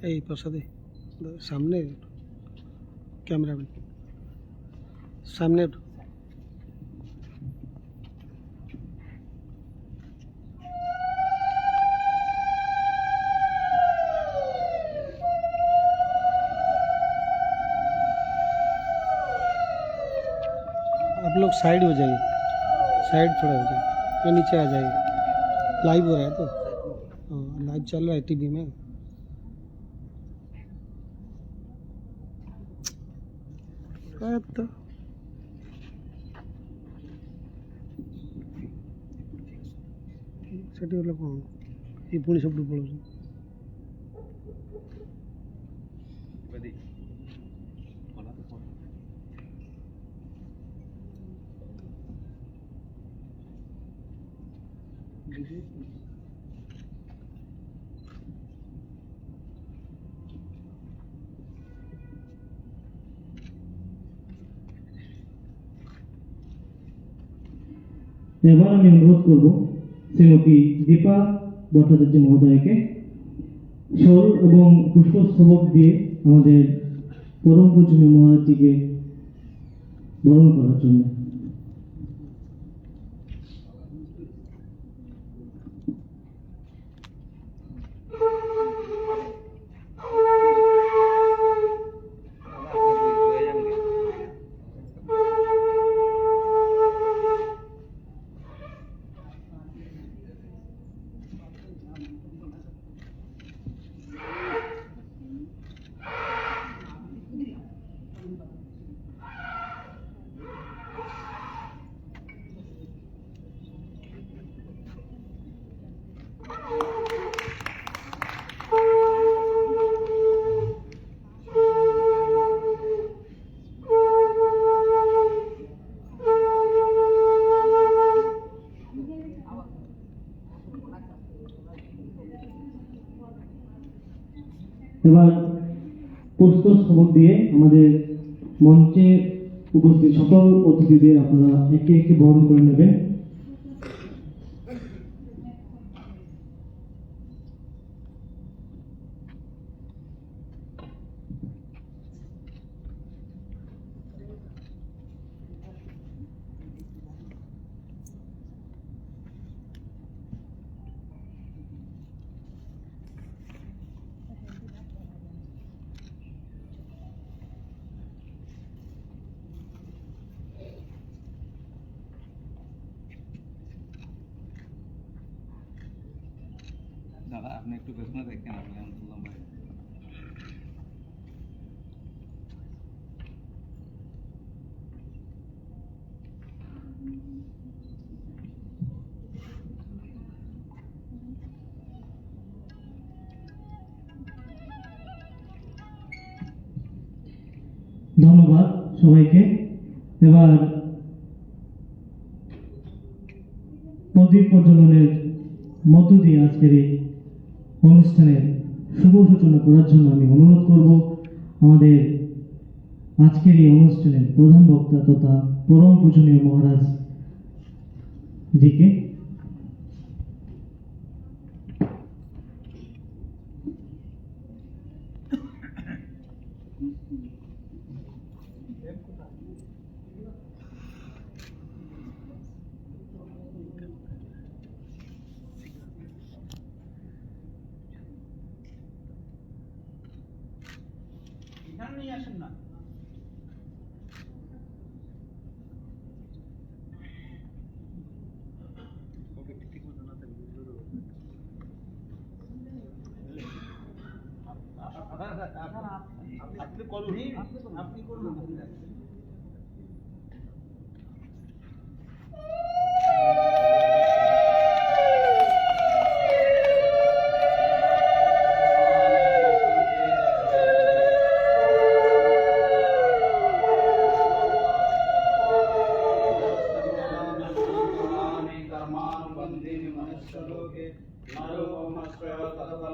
এই প্রসাদে সামনে कैमरामैन सामने आप लोग साइड हो जाइए, साइड थोड़ा हो जाइए, ये नीचे आ जाइए। लाइव हो रहा है तो लाइव चल रहा है टीवी में। तो ସେଠି ଗଲେ କ'ଣ ଏ ପୁଣି ସବୁଠୁ ପଳାଉଛି। এবার আমি অনুরোধ করব শ্রীমতী দীপা ভট্টাচার্য মহোদয়কে শোল এবং পুষ্পস্তবক দিয়ে আমাদের পরম পূজনীয় মহারাজজিকে বরণ করার জন্য। এবার পুষ্পস্তবক দিয়ে আমাদের মঞ্চে উপস্থিত সকল অতিথিদের আপনারা একে একে বরণ করে নেবেন। দাদা আপনি একটু পেছনে দেখেন, আপনি আব্দুল্লাহ ভাই। ধন্যবাদ সবাইকে। এবার প্রদীপ প্রজ্বলনের মধ্য দিয়ে আজকের এই অনুষ্ঠানের শুভ সূচনা করার জন্য আমি অনুরোধ করব আমাদের আজকের এই অনুষ্ঠানের প্রধান বক্তা তথা পরম পূজনীয় মহারাজ জিকে। আপনি করুন, আপনি করুন।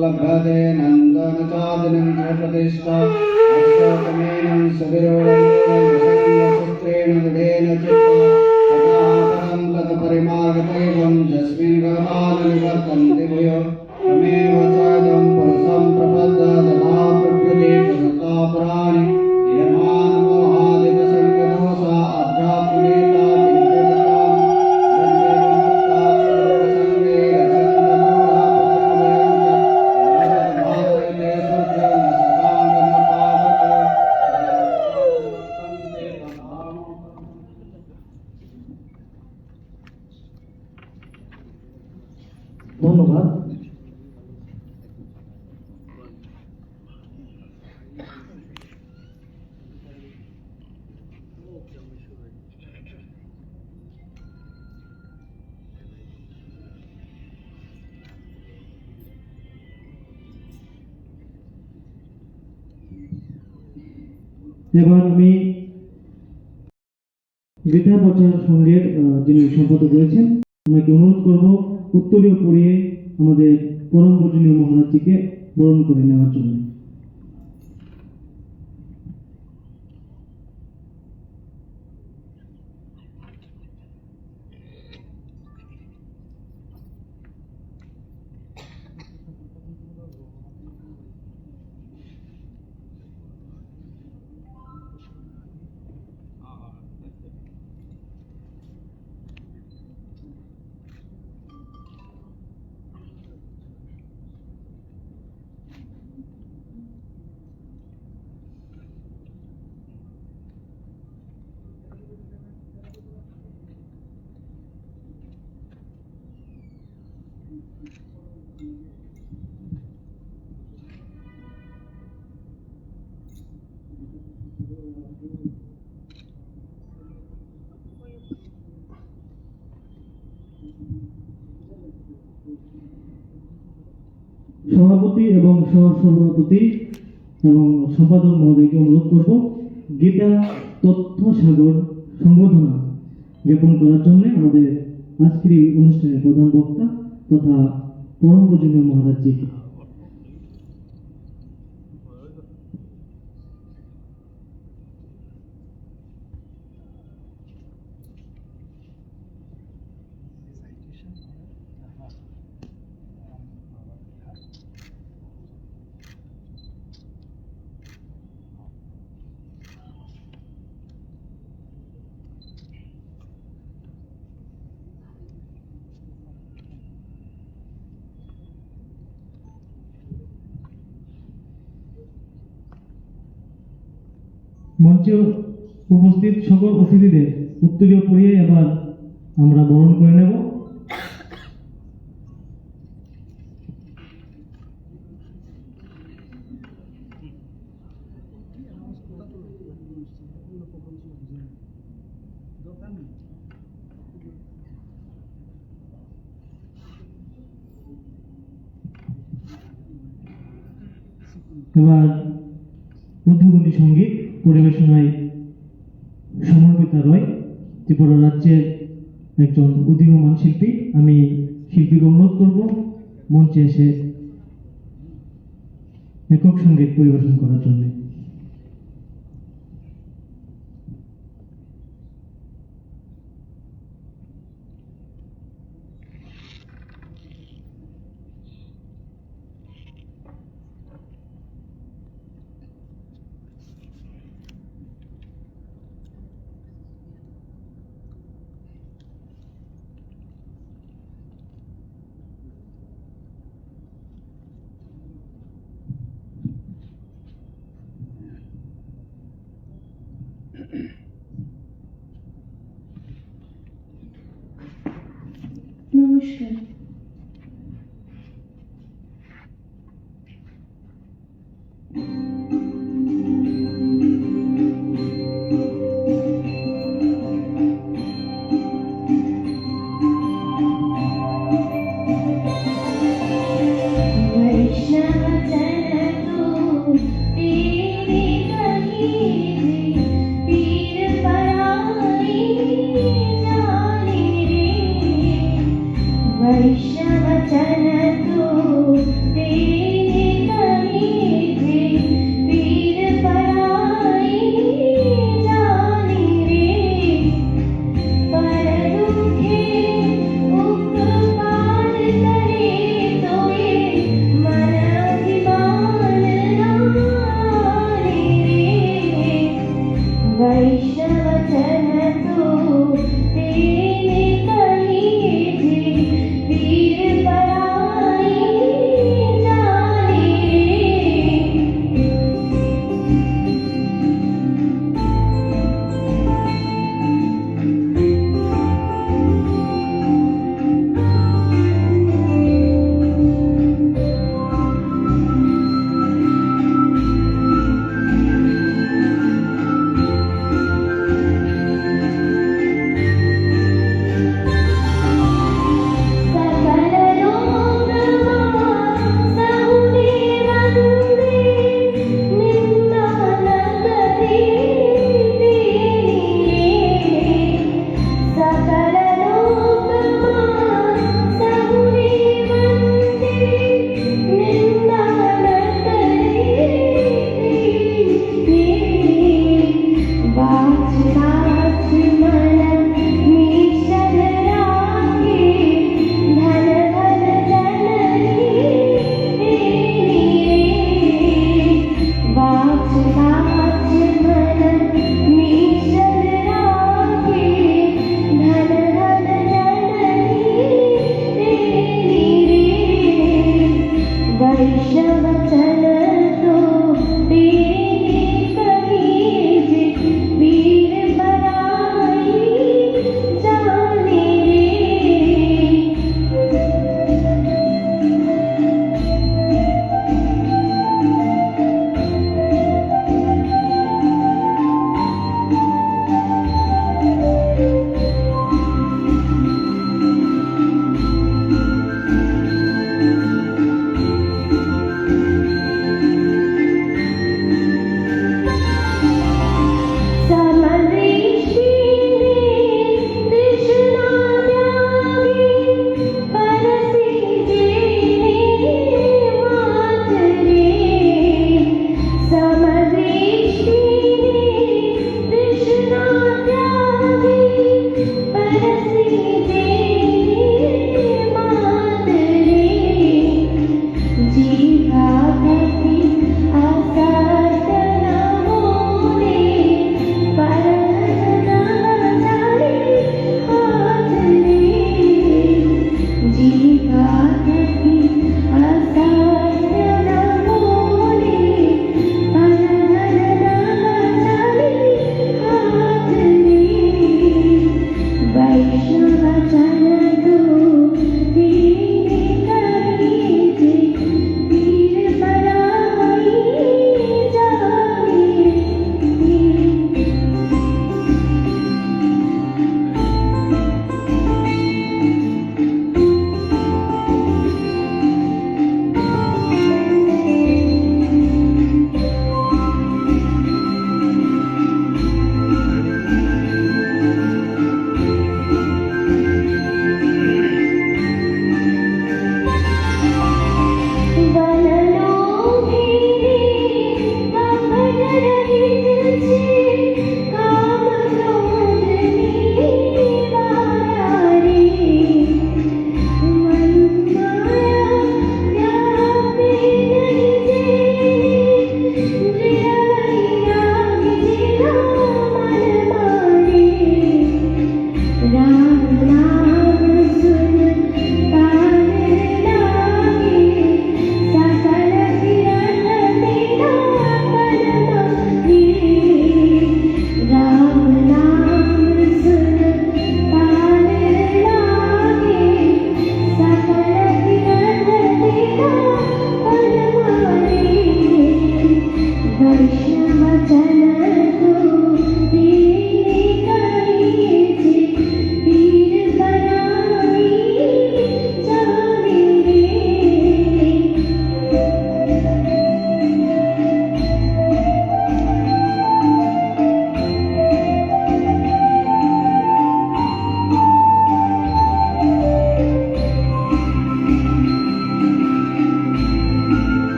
लभते नंदन चादनं प्रतिष्ठा अक्षोतमेनं सविरोधं दृढेन चित्ता तथा परं तत्परिमार्गदैवं यस्मिन् गमान् निवर्तन्ते भूयो तमेव चादं पुरुषं प्रपद्य तथा प्रकृति प्रदत्ता पुराणि यमान मोहादित संकदोषा अध्यात्मनेता ধন্যবাদ। এবার আমি গীতা প্রচার সংঘের যিনি সম্পাদক রয়েছেন ওনাকে অনুরোধ করব উত্তরীয় পড়িয়ে আমাদের পরম পূজনীয় মহারাজজিকে বরণ করে নেওয়ার জন্য। সভাপতি এবং সহসভাপতি এবং সম্পাদক মহোদয়কে অনুরোধ করব গীতা তথ্য সাগর সংবর্ধনা জ্ঞাপন করার জন্য আমাদের আজকের এই অনুষ্ঠানের প্রধান বক্তা তথা পরম পূজনীয় মহারাজজিকে। মঞ্চে উপস্থিত সকল অতিথিদের উত্তরীয় পড়িয়ে এবার আমরা বরণ করে নেব। এবার উদ্বোধনী সঙ্গীত পরিবেশনায় সমর্পিতা রয়, ত্রিপুরা রাজ্যের একজন উদীয়মান শিল্পী। আমি শিল্পীকে অনুরোধ করব মঞ্চে এসে একক সঙ্গীত পরিবেশন করার জন্য। নমস্কার। Right. वैष्णव जन तो तेरे कहिए जे वीर पराई जाने।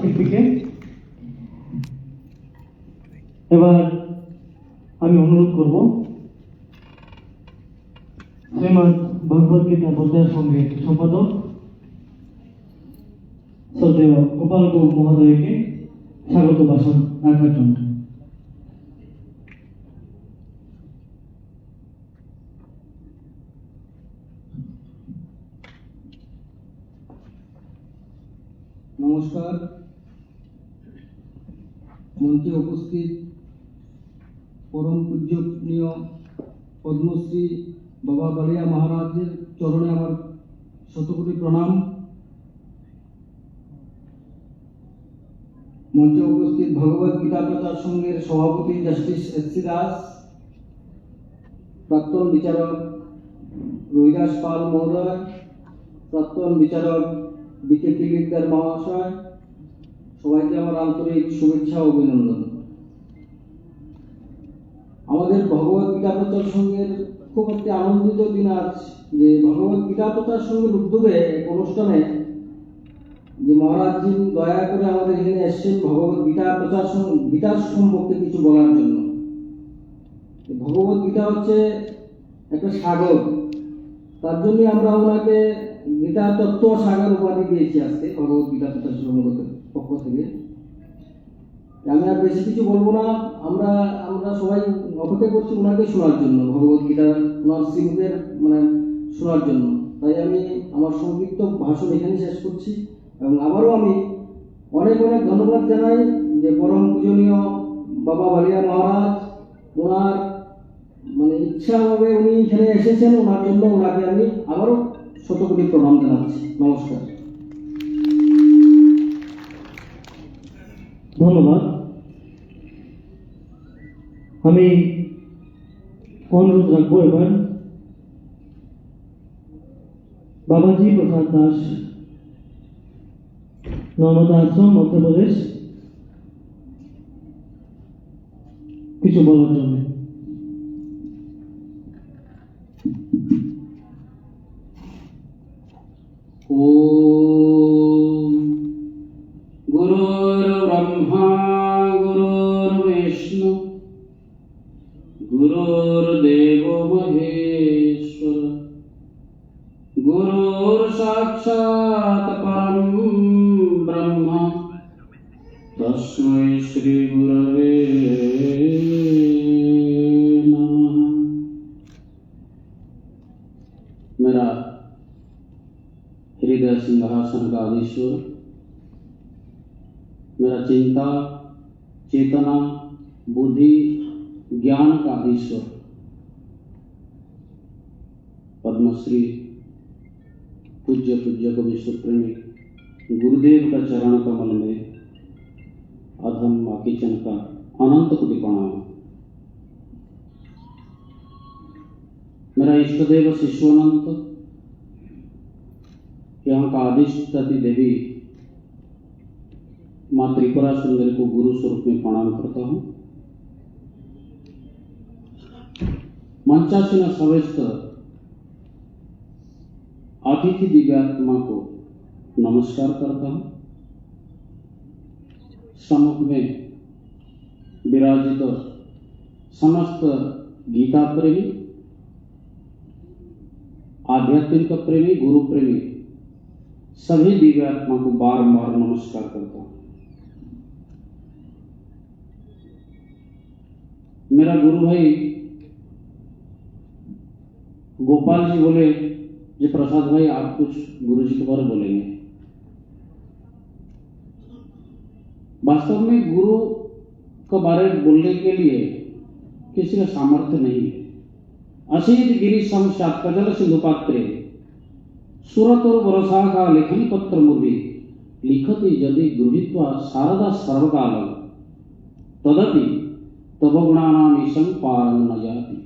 একদিকে। এবার আমি অনুরোধ করব শ্রীমৎ ভগবত গীতা বোধের সঙ্গে সম্পাদক শ্রদ্ধেয় গোপাল মহোদয়কে স্বাগত ভাষণ রাখার জন্য। নমস্কার। মঞ্চে উপস্থিত পরম পূজ্যনীয় পদ্মশ্রী বাবা বালিয়া মহারাজের চরণে আমার শতকোটি প্রণাম। মঞ্চে উপস্থিত ভগবত গীতা প্রচার সংঘের সভাপতি জাস্টিস এস.সি. দাস, প্রাক্তন বিচারক রবিদাস পাল মহোদয়, প্রাক্তন বিচারক বিকে কিলিকদার মহাশয়, সবাইকে আমার আন্তরিক শুভেচ্ছা ও অভিনন্দন। আমাদের ভগবত গীতা প্রচার সংঘের খুব একটি আনন্দিত দিন আজ, যে ভগবত গীতা প্রচার সংঘের উদ্যোগে এক অনুষ্ঠানে যে মহারাজজি দয়া করে আমাদের এখানে এসেছেন ভগবত গীতা প্রচার গীতার সম্পর্কে কিছু বলার জন্য। ভগবত গীতা হচ্ছে একটা সাগর, তার জন্য আমরা ওনাকে গীতা তত্ত্ব সাগর উপাধি দিয়েছি আজকে ভগবত গীতা প্রচার সংঘের পক্ষ থেকে। আমি আর বেশি কিছু বলবো না, আমরা সবাই অপেক্ষা করছি ওনাকে শোনার জন্য, ভগবত গীতার ওনার শ্রীমুখের শোনার জন্য। তাই আমি আমার সংক্ষিপ্ত ভাষণ এখানে শেষ করছি এবং আবারও আমি অনেক অনেক ধন্যবাদ জানাই যে পরম পূজনীয় বাবা বালিয়া মহারাজ, ওনার ইচ্ছাভাবে উনি এখানে এসেছেন, ওনার জন্য ওনাকে আমি আবারও শতকোটি প্রণাম জানাচ্ছি। নমস্কার। ধন্যবাদ। আমি অনুরোধ রাখবো এবার বাবাজি প্রসাদ দাস, নর্মদা আশ্রম, মধ্যপ্রদেশ, কিছু বলার জন্য। ओम गुरुर्ब्रह्मा गुरुर्विष्णु गुरुर्देवो महेश्वर गुरुर्साक्षात् परं ब्रह्म तस्मै श्री गुरवे नमः। मेरा हृदय सिंहासन का अधीश्वर, मेरा चिंता चेतना बुद्धि ज्ञान का अधीश्वर पद्मश्री पूज्य को विश्व प्रेमी गुरुदेव का चरण कमल में अधम किचन का अनंत कोटि प्रणाम। मेरा इष्ट देव शिशुअनंत, यहाँ का अधिष्ठात्री देवी माँ त्रिपुरा सुंदरी को गुरु स्वरूप में प्रणाम करता हूँ। मंचासीन सवेस्त अतिथि दिव्यात्मा को नमस्कार करता हूँ। सम्मुख में विराजित समस्त गीता प्रेमी, आध्यात्मिक प्रेमी, गुरु प्रेमी सभी दिव्यात्मा को बारंबार नमस्कार करता हूं। मेरा गुरु भाई गोपाल जी बोले जी प्रसाद भाई आप कुछ गुरु जी के बारे में बोलेंगे। वास्तव में गुरु के बारे में बोलने के लिए किसी का सामर्थ्य नहीं है। असीत गिरी संसात कजल सिंधु पात्रे सुरत और भरोसा का लेखन पत्र मुर्वी लिखति यदि गृहीत्वा शारदा सर्वकाल तदपि तब गुणानामीशं पारं न जाति।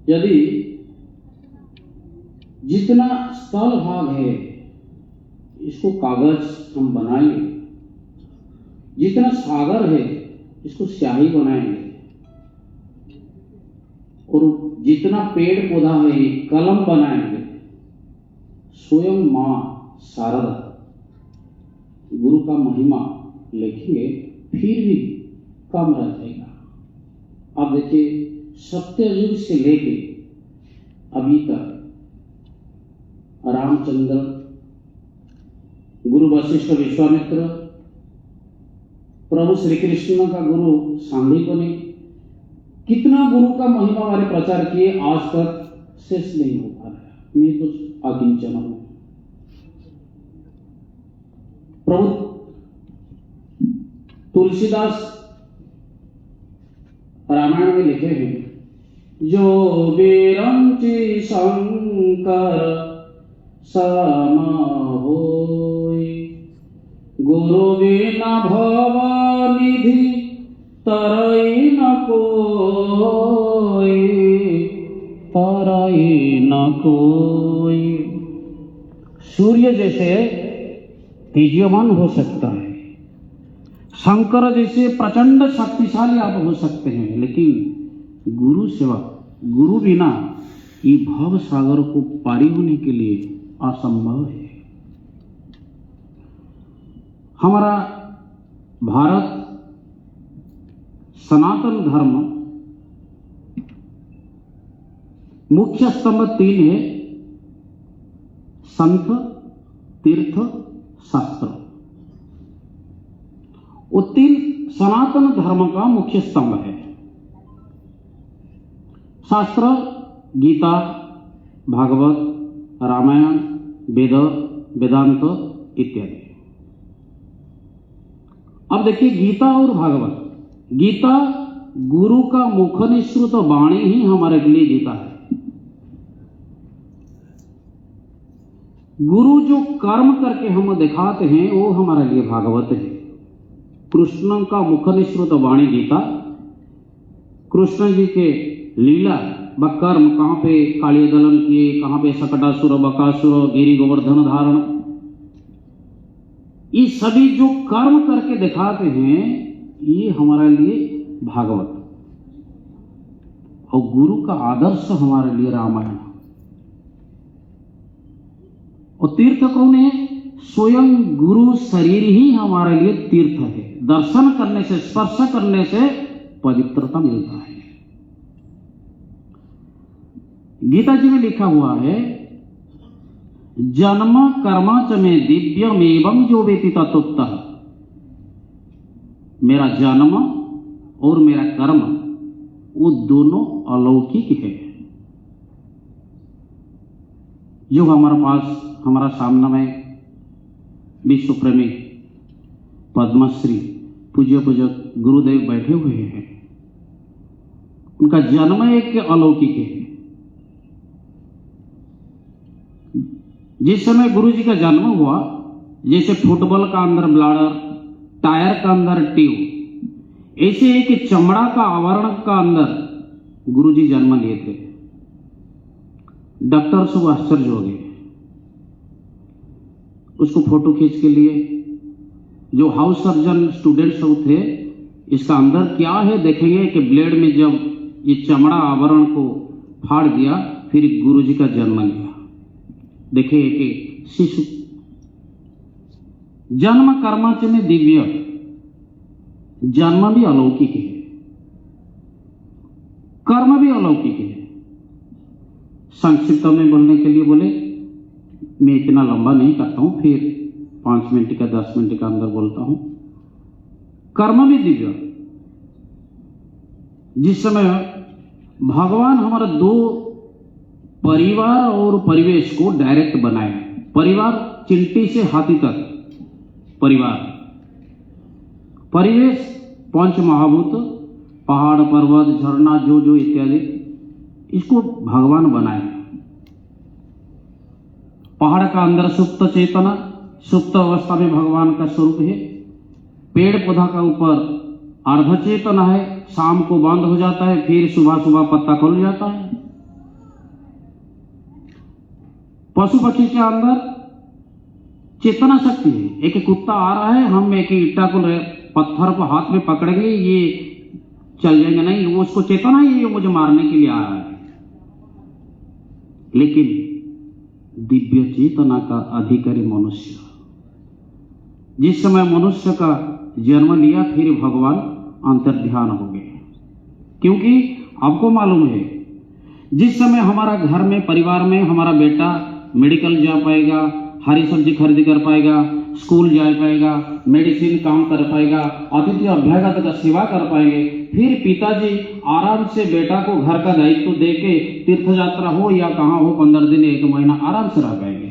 यदि जितना स्थल भाग है इसको कागज हम बनाएंगे, जितना सागर है इसको स्याही बनाएंगे, और जितना पेड़ पौधा है कलम बनाएंगे, स्वयं मां शारदा गुरु का महिमा लिखेंगे फिर भी कम रह जाएगा। अब देखिए सत्ययुग से लेके अभी तक रामचंद्र, गुरु वशिष्ठ विश्वामित्र, प्रभु श्री कृष्ण का गुरु सांदीपनि ने कितना गुरु का महिमा हमारे प्रचार किए, आज तक शेष नहीं हो पा रहा। मैं तो अकिंचन हूं। प्रभु तुलसीदास रामायण में लिखे हैं, जो विरंचि शंकर सम होय, गुरु बिना भव निधि तरई न कोई, तरई न कोई। सूर्य जैसे तेजवान हो सकता है, शंकर जैसे प्रचंड शक्तिशाली आप हो सकते हैं, लेकिन गुरु सेवा, गुरु बिना ये भव सागर को पारी होने के लिए असंभव है। हमारा भारत सनातन धर्म मुख्य स्तंभ 3 है, संत, तीर्थ, शास्त्र। वो 3 सनातन धर्म का मुख्य स्तंभ है। शास्त्र गीता, भागवत, रामायण, वेद, वेदांत इत्यादि। अब देखिए गीता और भागवत। गीता गुरु का मुख निःसृत वाणी ही हमारे लिए गीता है। गुरु जो कर्म करके हम दिखाते हैं वो हमारे लिए भागवत है। कृष्ण का मुख निःसृत वाणी गीता, कृष्ण जी के लीला व कर्म, कहां पे कालिय दलन किए, कहां पे सकटासुर, बकासुर, गिरि गोवर्धन धारण, ये सभी जो कर्म करके दिखाते हैं ये हमारे लिए भागवत। और गुरु का आदर्श हमारे लिए रामायण। और तीर्थ कौन है? स्वयं गुरु शरीर ही हमारे लिए तीर्थ है। दर्शन करने से, स्पर्श करने से पवित्रता मिलता है। गीता जी में लिखा हुआ है, जन्म कर्म च में दिव्यम एवं जो वेति तत्वतः। मेरा जन्म और मेरा कर्म वो दोनों अलौकिक है। जो हमारे पास, हमारा सामने में विश्व प्रेमी पद्मश्री पूज्य पूजक गुरुदेव बैठे हुए हैं। उनका जन्म एक अलौकिक है। जिस समय गुरु जी का जन्म हुआ, जैसे फुटबॉल का अंदर ब्लाडर, टायर का अंदर ट्यूब, ऐसे एक चमड़ा का आवरण का अंदर गुरु जी जन्म लिए थे। डॉक्टर सब आश्चर्य हो गए। उसको फोटो खींच के लिए जो हाउस सर्जन स्टूडेंट सब थे, इसका अंदर क्या है देखेंगे कि ब्लेड में जब ये चमड़ा आवरण को फाड़ दिया, फिर गुरु जी का जन्म लिया। देखिए कि शिशु जन्म कर्माच में दिव्य, जन्म भी अलौकिक है, कर्म भी अलौकिक है। संक्षिप्त में बोलने के लिए बोले, मैं इतना लंबा नहीं करता हूं, फिर 5 मिनट का 10 मिनट का अंदर बोलता हूं। कर्म भी दिव्य। जिस समय भगवान हमारा 2 परिवार और परिवेश को डायरेक्ट बनाए। परिवार चिंटी से हाथी तक परिवार, परिवेश 5 महाभूत, पहाड़, पर्वत, झरना, जो इत्यादि, इसको भगवान बनाए। पहाड़ का अंदर सुप्त चेतना, सुप्त अवस्था में भगवान का स्वरूप है। पेड़ पौधा का ऊपर अर्ध चेतना है, शाम को बंद हो जाता है, फिर सुबह सुबह पत्ता खुल जाता है। पशु पक्षी के अंदर चेतना शक्ति है। एक कुत्ता आ रहा है, हम एक ईटा को, पत्थर को हाथ में पकड़ेंगे, ये चल जाएंगे नहीं, वो उसको चेतना है ये मुझे मारने के लिए आ रहा है। लेकिन दिव्य चेतना का अधिकारी मनुष्य, जिस समय मनुष्य का जन्म लिया फिर भगवान अंतर्ध्यान हो गए। क्योंकि आपको मालूम है जिस समय हमारा घर में परिवार में हमारा बेटा मेडिकल जा पाएगा, हरी सब्जी खरीद कर पाएगा, स्कूल जा पाएगा, मेडिसिन काम कर पाएगा, अतिथि अभ्यागत का सेवा कर पाएंगे, फिर पिताजी आराम से बेटा को घर का दायित्व दे के तीर्थ यात्रा हो या कहाँ हो 15 दिन 1 महीना आराम से रह पाएंगे।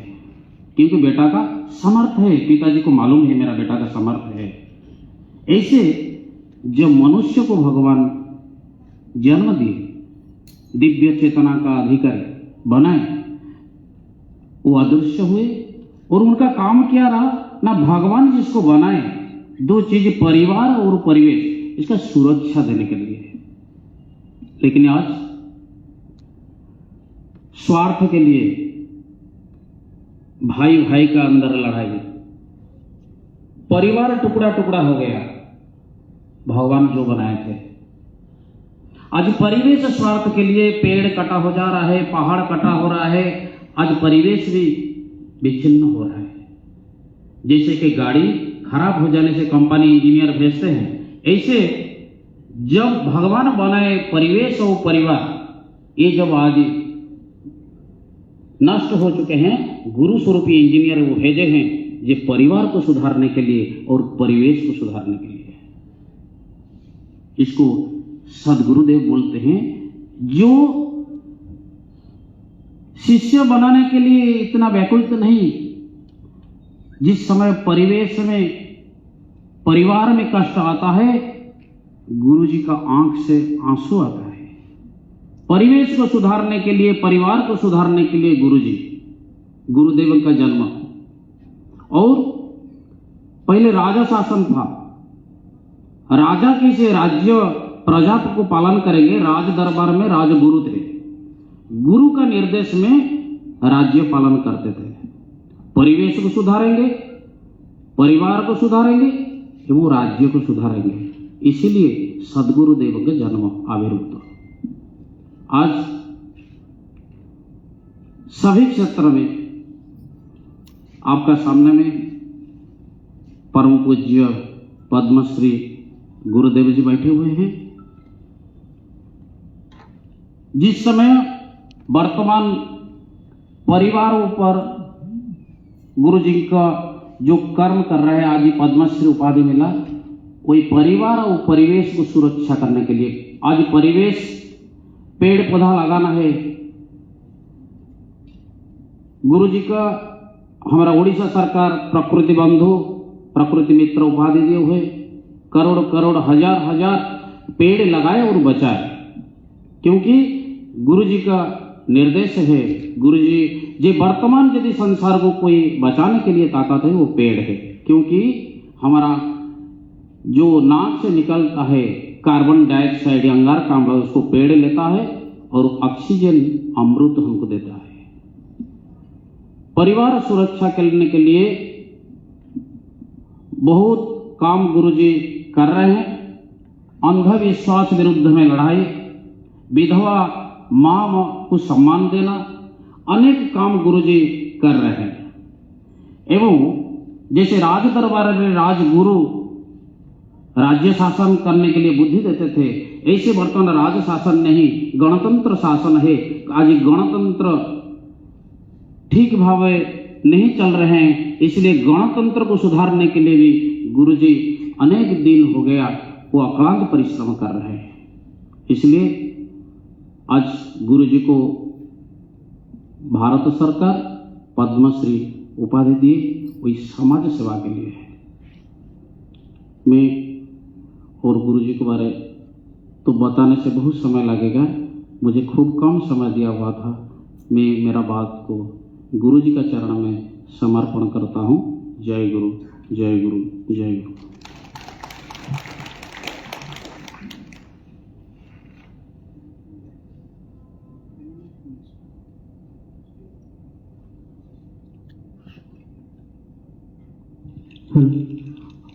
क्योंकि बेटा का समर्थ है, पिताजी को मालूम है मेरा बेटा का समर्थ है। ऐसे जब मनुष्य को भगवान जन्म दिए, दिव्य चेतना का अधिकारी बनाए, वो अदृश्य हुए और उनका काम क्या रहा ना, भगवान जिसको बनाए 2 चीज परिवार और परिवेश, इसका सुरक्षा देने के लिए। लेकिन आज स्वार्थ के लिए भाई भाई का अंदर लड़ाई, परिवार टुकड़ा टुकड़ा हो गया। भगवान जो बनाए थे आज परिवेश स्वार्थ के लिए पेड़ कटा हो जा रहा है, पहाड़ कटा हो रहा है, आज परिवेश भी विच्छिन्न हो रहा है। जैसे कि गाड़ी खराब हो जाने से कंपनी इंजीनियर भेजते हैं, ऐसे जब भगवान बनाए परिवेश और परिवार, ये जब आज नष्ट हो चुके हैं, गुरु स्वरूपी इंजीनियर वो भेजे हैं ये परिवार को सुधारने के लिए और परिवेश को सुधारने के लिए। इसको सदगुरुदेव बोलते हैं, जो शिष्य बनाने के लिए इतना व्याकुल तो नहीं, जिस समय परिवेश में परिवार में कष्ट आता है, गुरु जी का आंख से आंसू आता है। परिवेश को सुधारने के लिए, परिवार को सुधारने के लिए गुरु जी, गुरुदेव का जन्म। और पहले राजा शासन था, राजा कैसे राज्य प्रजा को पालन करेंगे, राज दरबार में राजगुरु थे, गुरु का निर्देश में राज्य पालन करते थे। परिवेश को सुधारेंगे, परिवार को सुधारेंगे, वो राज्य को सुधारेंगे। इसीलिए सदगुरुदेव के जन्म आविर्भूत। आज सभी क्षेत्र में आपका सामने में परम पूज्य पद्मश्री गुरुदेव जी बैठे हुए हैं। जिस समय वर्तमान परिवारों पर गुरु जी का जो कर्म कर रहे हैं, आज ही पद्मश्री उपाधि मिला, वही परिवार और परिवेश को सुरक्षा करने के लिए। आज परिवेश पेड़ पौधा लगाना है। गुरु जी का हमारा उड़ीसा सरकार प्रकृति बंधु, प्रकृति मित्र उपाधि दिए हुए, करोड़ करोड़ हजार हजार पेड़ लगाए और बचाए। क्योंकि गुरु जी का निर्देश है, गुरु जी जो वर्तमान यदि संसार को कोई बचाने के लिए ताकत है वो पेड़ है। क्योंकि हमारा जो नाक से निकलता है कार्बन डाइऑक्साइड अंगारकाम्ल, उसको पेड़ लेता है और ऑक्सीजन अमृत हमको देता है। परिवार सुरक्षा करने के लिए बहुत काम गुरुजी कर रहे हैं। अंधविश्वास विरुद्ध में लड़ाई, विधवा मां को सम्मान देना, अनेक काम गुरुजी कर रहे हैं। एवं जैसे राज दरबार में राजगुरु राज्य शासन करने के लिए बुद्धि देते थे, ऐसे वर्तमान राज शासन नहीं गणतंत्र शासन है। आज गणतंत्र ठीक भाव नहीं चल रहे हैं, इसलिए गणतंत्र को सुधारने के लिए भी गुरुजी अनेक दिन हो गया वो अक्लांत परिश्रम कर रहे हैं। इसलिए आज गुरुजी को भारत सरकार पद्मश्री उपाधि दिए, वही समाज सेवा के लिए है। मैं और गुरुजी के बारे तो बताने से बहुत समय लगेगा, मुझे खूब कम समय दिया हुआ था। मैं मेरा बात को गुरुजी का चरण में समर्पण करता हूँ। जय गुरु, जय गुरु, जय गुरु।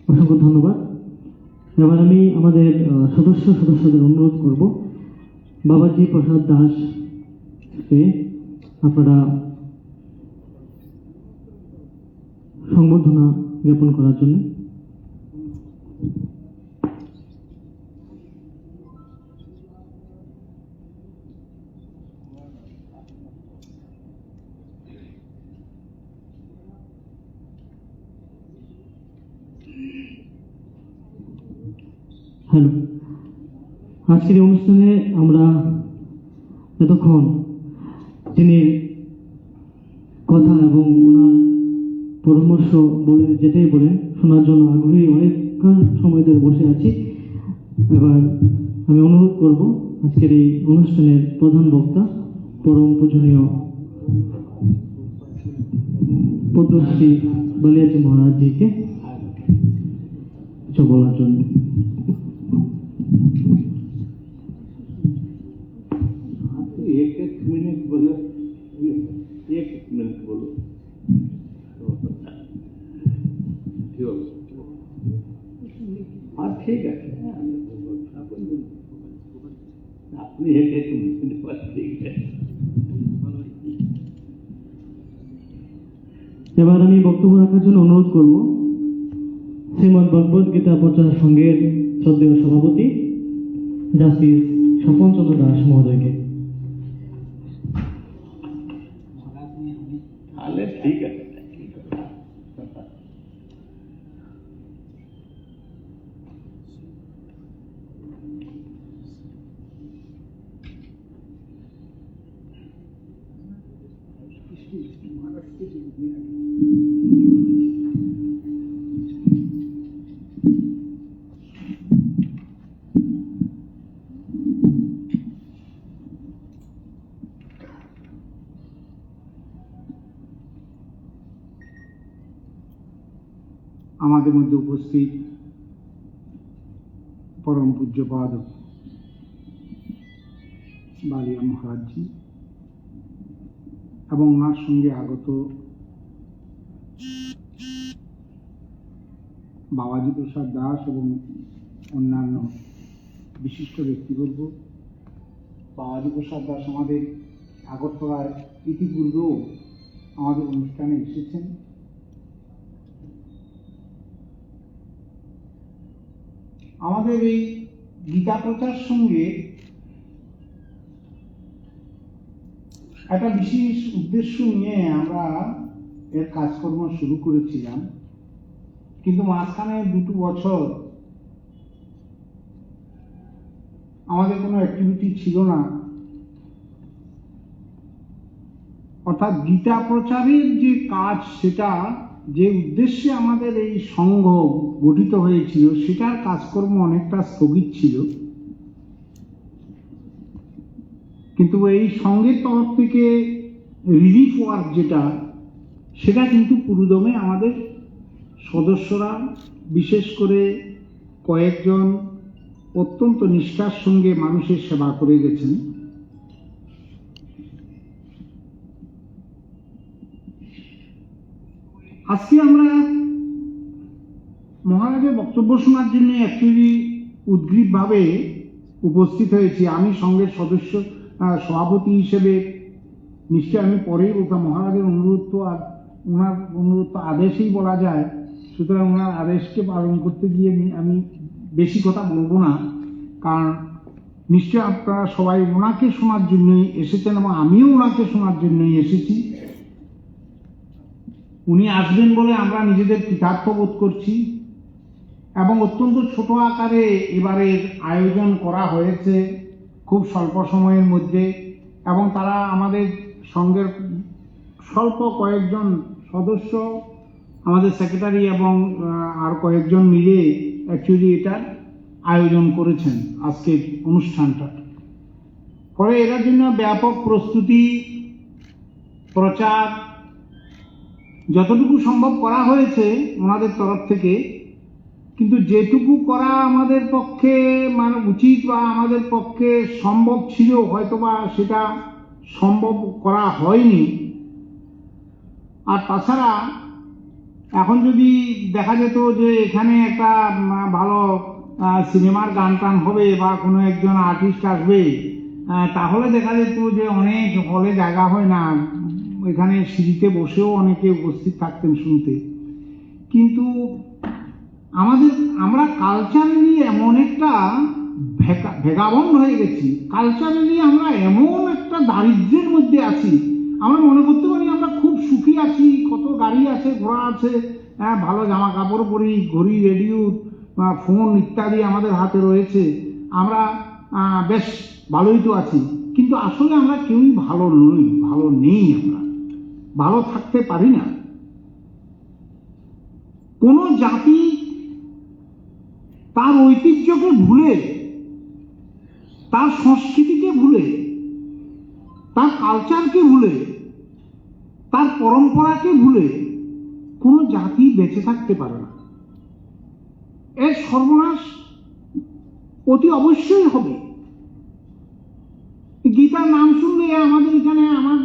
অসংখ্য ধন্যবাদ। এবার আমি আমাদের সদস্যদের অনুরোধ করব বাবাজি প্রসাদ দাসকে আপনারা সংবর্ধনা জ্ঞাপন করার জন্য। হ্যালো, আজকের এই অনুষ্ঠানে আমরা এতক্ষণ তিনি কথা এবং ওনার পরামর্শ বলেন, যেটাই বলেন শোনার জন্য আগ্রহী অনেকক্ষণ সময় ধরে বসে আছি। এবার আমি অনুরোধ করব আজকের এই অনুষ্ঠানের প্রধান বক্তা পরম পূজনীয় পদ্মশ্রী বালিয়াজি মহারাজজিকে কিছু বলার জন্য। एक मिनट बोलो, एक मिनट बोलो। हाँ ठीक है, अपनी एक मिनट बस ठीक है। এবার আমি বক্তব্য রাখার জন্য অনুরোধ করব শ্রীমদ্ ভগবদ গীতা প্রচার সংঘের শ্রদ্ধেয় সভাপতি জাস্টিস স্বপন চন্দ্র দাস মহোদয়কে। हाले ठीक है। আমাদের মধ্যে উপস্থিত পরম পূজ্যপাদ বালিয়া মহারাজজি এবং ওনার সঙ্গে আগত বাবাজি প্রসাদ দাস এবং অন্যান্য বিশিষ্ট ব্যক্তিবর্গ। বাবাজি প্রসাদ দাস আমাদের আগরতলায় ইতিপূর্বেও আমাদের অনুষ্ঠানে এসেছেন। আমাদের এই গীতা প্রচার সঙ্গে একটা বিশেষ উদ্দেশ্য নিয়ে আমরা এর কাজকর্ম শুরু করেছিলাম, কিন্তু মাঝখানে 2 বছর আমাদের কোনো অ্যাক্টিভিটি ছিল না। অর্থাৎ গীতা প্রচারের যে কাজ, সেটা যে উদ্দেশ্যে আমাদের এই সংঘ গঠিত হয়েছিল, সেটার কাজকর্ম অনেকটা স্থগিত ছিল। কিন্তু এই সংঘের তরফ থেকে রিলিফ ওয়ার্ক যেটা, সেটা কিন্তু পুরোদমে আমাদের সদস্যরা, বিশেষ করে কয়েকজন অত্যন্ত নিষ্ঠার সঙ্গে মানুষের সেবা করে গেছেন। আজকে আমরা মহারাজের বক্তব্য শোনার জন্য অ্যাকচুয়ালি উদ্গ্রীবভাবে উপস্থিত হয়েছি। আমি সংঘের সদস্য সভাপতি হিসেবে নিশ্চয় আমি পরেই বলতাম, মহারাজের অনুরোধ তো আর ওনার অনুরোধ তো আদেশেই বলা যায়, সুতরাং ওনার আদেশকে পালন করতে গিয়ে আমি বেশি কথা বলবো না, কারণ নিশ্চয় আপনারা সবাই ওনাকে শোনার জন্যই এসেছেন এবং আমিও ওনাকে শোনার জন্যই এসেছি। উনি আসবেন বলে আমরা নিজেদের কৃতার্থ বোধ করছি এবং অত্যন্ত ছোট আকারে এবারের আয়োজন করা হয়েছে খুব স্বল্প সময়ের মধ্যে, এবং তারা আমাদের সংঘের স্বল্প কয়েকজন সদস্য, আমাদের সেক্রেটারি এবং আর কয়েকজন মিলে অ্যাকচুয়ালি এটার আয়োজন করেছেন আজকের অনুষ্ঠানটা। পরে এটার জন্য ব্যাপক প্রস্তুতি, প্রচার যতটুকু সম্ভব করা হয়েছে ওনাদের তরফ থেকে, কিন্তু যেটুকু করা আমাদের পক্ষে মানে উচিত বা আমাদের পক্ষে সম্ভব ছিল, হয়তোবা সেটা সম্ভব করা হয়নি। আর তাছাড়া এখন যদি দেখা যেত যে এখানে একটা ভালো সিনেমার গান টান হবে বা কোনো একজন আর্টিস্ট আসবে, তাহলে দেখা যেত যে অনেক হলে জায়গা হয় না, এখানে সিঁড়িতে বসেও অনেকে উপস্থিত থাকতেন শুনতে। কিন্তু আমরা কালচারালি এমন একটা ভেগাবন্ড হয়ে গেছি, কালচারালি আমরা এমন একটা দারিদ্র্যের মধ্যে আছি, আমরা মনে করতে পারি আমরা খুব সুখী আছি, কত গাড়ি আছে, ঘোড়া আছে, হ্যাঁ, ভালো জামা কাপড় পরি, ঘড়ি, রেডিও, ফোন ইত্যাদি আমাদের হাতে রয়েছে, আমরা বেশ ভালোই তো আছি। কিন্তু আসলে আমরা কেউই ভালো নই, ভালো নেই, আমরা ভালো থাকতে পারি না। কোন জাতি তার ঐতিহ্যকে ভুলে, তার সংস্কৃতিকে ভুলে, তার কালচারকে ভুলে, তার পরম্পরাকে ভুলে কোনো জাতি বেঁচে থাকতে পারে না। এর সর্বনাশ অতি অবশ্যই হবে। গীতার নাম শুনলে আমাদের এখানে আমার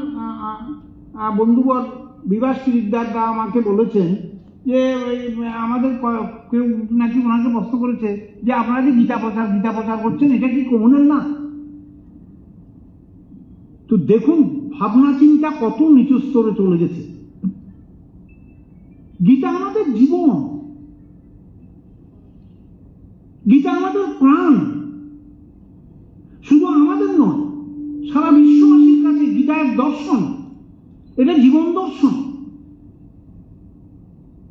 বন্ধুবর বিভাস বিদ্যারদা আমাকে বলেছেন যে আমাদের কেউ নাকি ওনাকে প্রশ্ন করেছে যে আপনারা যে গীতা প্রচার করছেন, এটা কি কমনের না? তো দেখুন ভাবনা চিন্তা কত নিচু স্তরে চলে গেছে। গীতা আমাদের জীবন, গীতা আমাদের প্রাণ, শুধু আমাদের নয়, সারা বিশ্ববাসীর কাছে গীতা এক দর্শন, এটা জীবন দর্শন।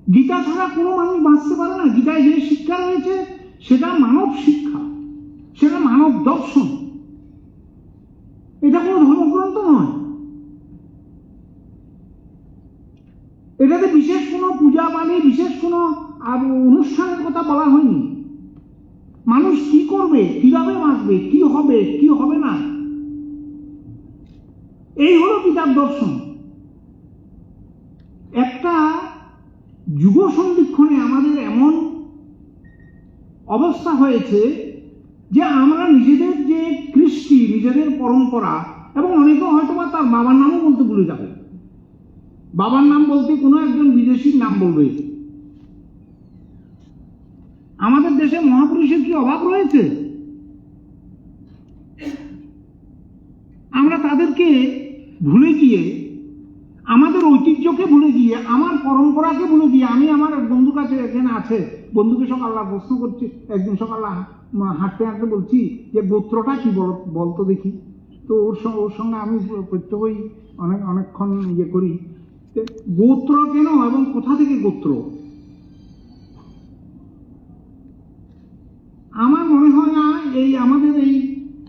গীতা ছাড়া কোনো মানুষ বাঁচতে পারে না। গীতায় যে শিক্ষা রয়েছে সেটা মানব শিক্ষা, সেটা মানব দর্শন, এটা কোনো ধর্মগ্রন্থ নয়। এটাতে বিশেষ কোনো পূজা বাণী, বিশেষ কোনো অনুষ্ঠানের কথা বলা হয়নি। মানুষ কি করবে, কিভাবে বাঁচবে, কি হবে, কি হবে না, এই হলো গীতার দর্শন। একটা যুগ সন্ধিক্ষণে আমাদের এমন অবস্থা হয়েছে যে আমরা নিজেদের যে কৃষ্টি, নিজেদের পরম্পরা, এবং অনেকে হয়তো বা তার বাবার নামও বলতে ভুলে যাবে। বাবার নাম বলতে কোনো একজন বিদেশির নাম বলবে। আমাদের দেশে মহাপুরুষের কি অভাব রয়েছে? আমরা তাদেরকে ভুলে গিয়ে, আমাদের ঐতিহ্যকে ভুলে গিয়ে, আমার পরম্পরাকে ভুলে গিয়ে, আমি আমার এক বন্ধুর কাছে এখানে আছে, বন্ধুকে সকালবেলা প্রশ্ন করছি, একদিন সকালবেলা হাঁটতে হাঁটতে বলছি যে গোত্রটা কি বলতো দেখি। তো ওর সঙ্গে আমি প্রত্যেকই অনেকক্ষণ ইয়ে করি, গোত্র কেন এবং কোথা থেকে গোত্র। আমার মনে হয় না এই আমাদের এই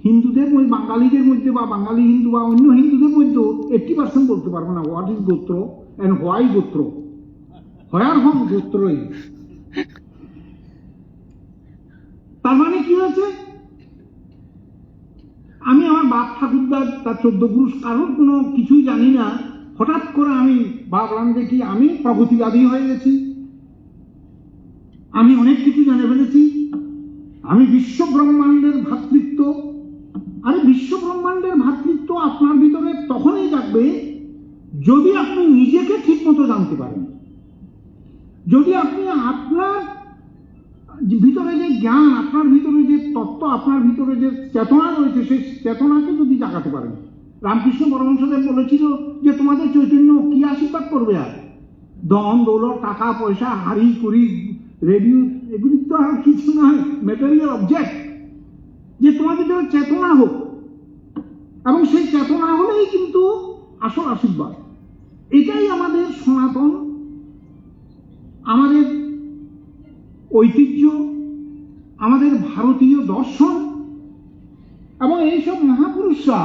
হিন্দুদের মধ্যে, বাঙালিদের মধ্যে, বা বাঙালি হিন্দু বা অন্য হিন্দুদের মধ্যেও 80% বলতে পারবো না হোয়াট ইজ গোত্র অ্যান্ড হোয়াই গোত্র, হোয়ার হোম গোত্রই। তার মানে কি হয়েছে, আমি আমার বাপ ঠাকুরদার, তার 14 পুরুষ, কারোর কোনো কিছুই জানি না, হঠাৎ করে আমি ভাবলাম যে কি আমি প্রগতিবাদী হয়ে গেছি, আমি অনেক কিছু জানে ফেলেছি, আমি বিশ্ব ব্রহ্মাণ্ডের ভ্রাতৃত্ব। আরে বিশ্ব ব্রহ্মাণ্ডের ভ্রাতৃত্ব আপনার ভিতরে তখনই জাগবে যদি আপনি নিজেকে ঠিক মতো জানতে পারেন, যদি আপনি আপনার ভিতরে যে জ্ঞান, আপনার ভিতরে যে তত্ত্ব, আপনার ভিতরে যে চেতনা রয়েছে, সেই চেতনাকে যদি জাগাতে পারেন। রামকৃষ্ণ পরমহংসদেব বলেছিল যে তোমাদের চৈতন্য কি আশীর্বাদ করবে, আর ধন দৌলত, টাকা পয়সা, হাড়ি কুড়ি, রেডিও, এগুলি তো আর কিছু নয়, ম্যাটেরিয়াল অবজেক্ট। যে তোমাদের যেন চেতনা হোক, এবং সেই চেতনা হলেই কিন্তু আসল আশীর্বাদ। এটাই আমাদের সনাতন, আমাদের ঐতিহ্য, আমাদের ভারতীয় দর্শন। এবং এইসব মহাপুরুষরা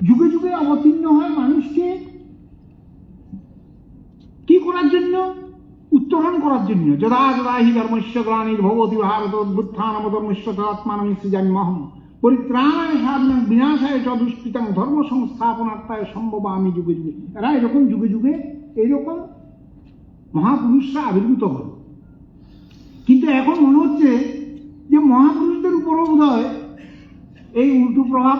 যুগে যুগে অবতীর্ণ হয় মানুষকে কি করার জন্য? উত্তরণ করার জন্য। যদা যদা হি ধর্মস্য গ্লানির্ভবতি ভারত উদ্বুত্থানমধর্মস্য তদাত্মানং সৃজাম্যহম পরিত্রাণায় সাধনাং বিনাশায় চ দুষ্কৃতাং ধর্ম সংস্থাপনার্থায় সম্ভবামি যুগে যুগে। এরা এরকম যুগে যুগে এইরকম মহাপুরুষরা আবির্ভূত হল। কিন্তু এখন মনে হচ্ছে যে মহাপুরুষদের উপরও বোধহয় এই উল্টো প্রভাব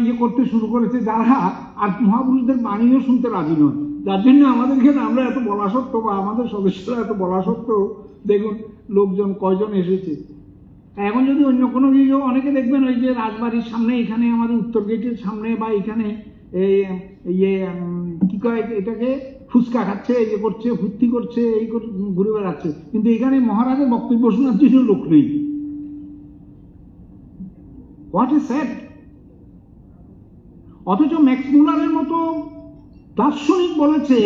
ইয়ে করতে শুরু করেছে, যারা আর মহাপুরুষদের বাণীও শুনতে রাজি নয়। যার জন্য আমাদের এখানে আমরা এত বলা সত্ত্বেও, বা আমাদের সদস্যরা এত বলা সত্ত্বেও দেখুন লোকজন কয়জন এসেছে। এখন যদি অন্য কোনো কিছু, অনেকে দেখবেন ওই যে রাজবাড়ির সামনে, এখানে আমাদের উত্তর গেটের সামনে, বা এখানে ইয়ে কি কয় এটাকে, ফুচকা খাচ্ছে, ইয়ে করছে, ফুর্তি করছে, ঘুরে বেড়াচ্ছে, কিন্তু এখানে মহারাজের বক্তব্য শোনার জন্য লোক নেই। What is sad. অথচ ম্যাক্স মুলারের মতো দার্শনিক বলেছে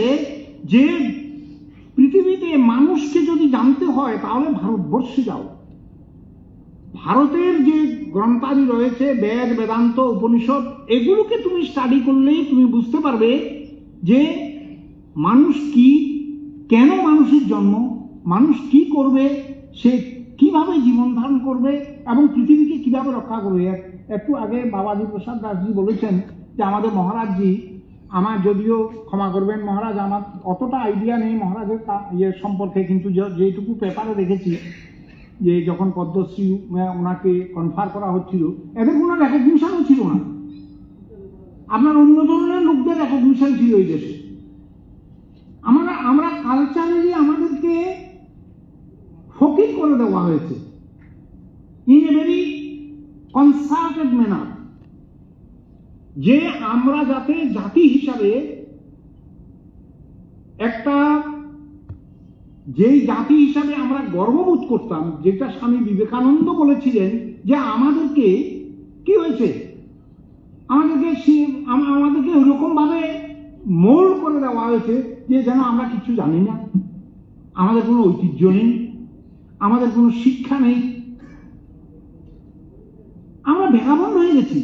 যে পৃথিবীতে মানুষকে যদি জানতে হয় তাহলে ভারতবর্ষে যাও। ভারতের যে গ্রন্থাদি রয়েছে, বেদ, বেদান্ত, উপনিষদ, এগুলোকে তুমি স্টাডি করলেই তুমি বুঝতে পারবে যে মানুষ কি, কেন মানুষের জন্ম, মানুষ কি করবে, সে কিভাবে জীবন ধারণ করবে এবং পৃথিবীকে কিভাবে রক্ষা করবে। একটু আগে বাবাজি প্রসাদ দাসজি বলেছেন যে আমাদের মহারাজজি, আমার যদিও ক্ষমা করবেন মহারাজ, আমার অতটা আইডিয়া নেই মহারাজের ইয়ে সম্পর্কে, কিন্তু যেটুকু পেপারে দেখেছি যে যখন পদ্মশ্রী ওনাকে কনফার করা হচ্ছিল, এদের কোনো রেকগনিশনও ছিল না। আপনার অন্য ধরনের লোকদের রেকগনিশন ছিল এই দেশে। আমরা কালচারালি আমাদেরকে ফকির করে দেওয়া হয়েছে in a very concerted manner, যে আমরা যাতে জাতি হিসাবে একটা, যেই জাতি হিসাবে আমরা গর্ববোধ করতাম, যেটা স্বামী বিবেকানন্দ বলেছিলেন যে আমাদেরকে কি হয়েছে, আমাদেরকে ওইরকম ভাবে মোল্ড করে দেওয়া হয়েছে যে যেন আমরা কিছু জানি না, আমাদের কোনো ঐতিহ্য নেই, আমাদের কোনো শিক্ষা নেই, আমরা ভেগাবন হয়ে গেছি।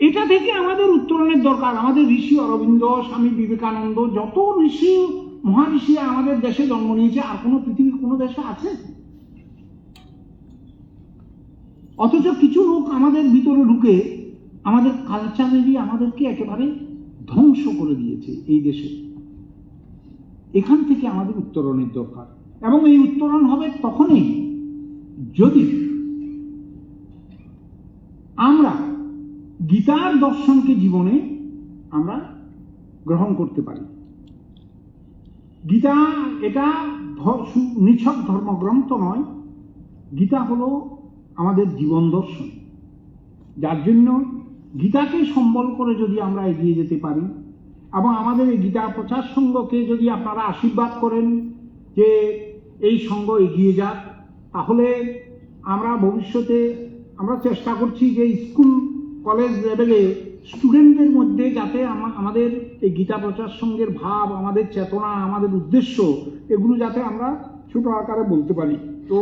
এটা থেকে আমাদের উত্তরণের দরকার। আমাদের ঋষি অরবিন্দ, স্বামী বিবেকানন্দ, যত ঋষি মহাঋষি আমাদের দেশে জন্ম নিয়েছে, আর কোনো পৃথিবীর কোনো দেশে আছে? অথচ কিছু লোক আমাদের ভিতরে ঢুকে আমাদের কালচারেরই আমাদেরকে একেবারে ধ্বংস করে দিয়েছে এই দেশে। এখান থেকে আমাদের উত্তরণের দরকার, এবং এই উত্তরণ হবে তখনই যদি আমরা গীতার দর্শনকে জীবনে আমরা গ্রহণ করতে পারি। গীতা এটা নিছক ধর্মগ্রন্থ নয়, গীতা হলো আমাদের জীবন দর্শন, যার জন্য গীতাকে সম্বল করে যদি আমরা এগিয়ে যেতে পারি, এবং আমাদের এই গীতা প্রচার সংঘকে যদি আপনারা আশীর্বাদ করেন যে এই সংঘ এগিয়ে যাক, তাহলে আমরা ভবিষ্যতে আমরা চেষ্টা করছি যে স্কুল কলেজ লেভেলে স্টুডেন্টদের মধ্যে যাতে আমাদের এই গীতা প্রচার সংঘের ভাব, আমাদের চেতনা, আমাদের উদ্দেশ্য, এগুলো যাতে আমরা ছোট আকারে বলতে পারি। তো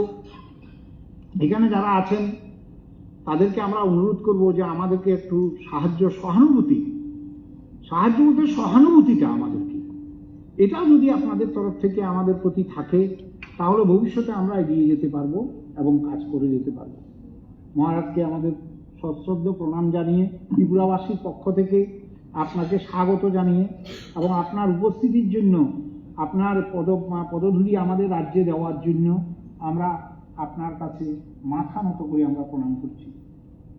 এখানে যারা আছেন তাদেরকে আমরা অনুরোধ করব যে আমাদেরকে একটু সাহায্য বলতে সহানুভূতিটা আমাদেরকে, এটা যদি আপনাদের তরফ থেকে আমাদের প্রতি থাকে, তাহলে ভবিষ্যতে আমরা এগিয়ে যেতে পারবো এবং কাজ করে যেতে পারবো। মহারাজকে আমাদের সশ্রদ্ধ প্রণাম জানিয়ে, ত্রিপুরাবাসীর পক্ষ থেকে আপনাকে স্বাগত জানিয়ে, এবং আপনার উপস্থিতির জন্য, আপনার পদধূলি আমাদের রাজ্যে দেওয়ার জন্য আমরা আপনার কাছে মাথা নত করে আমরা প্রণাম করছি।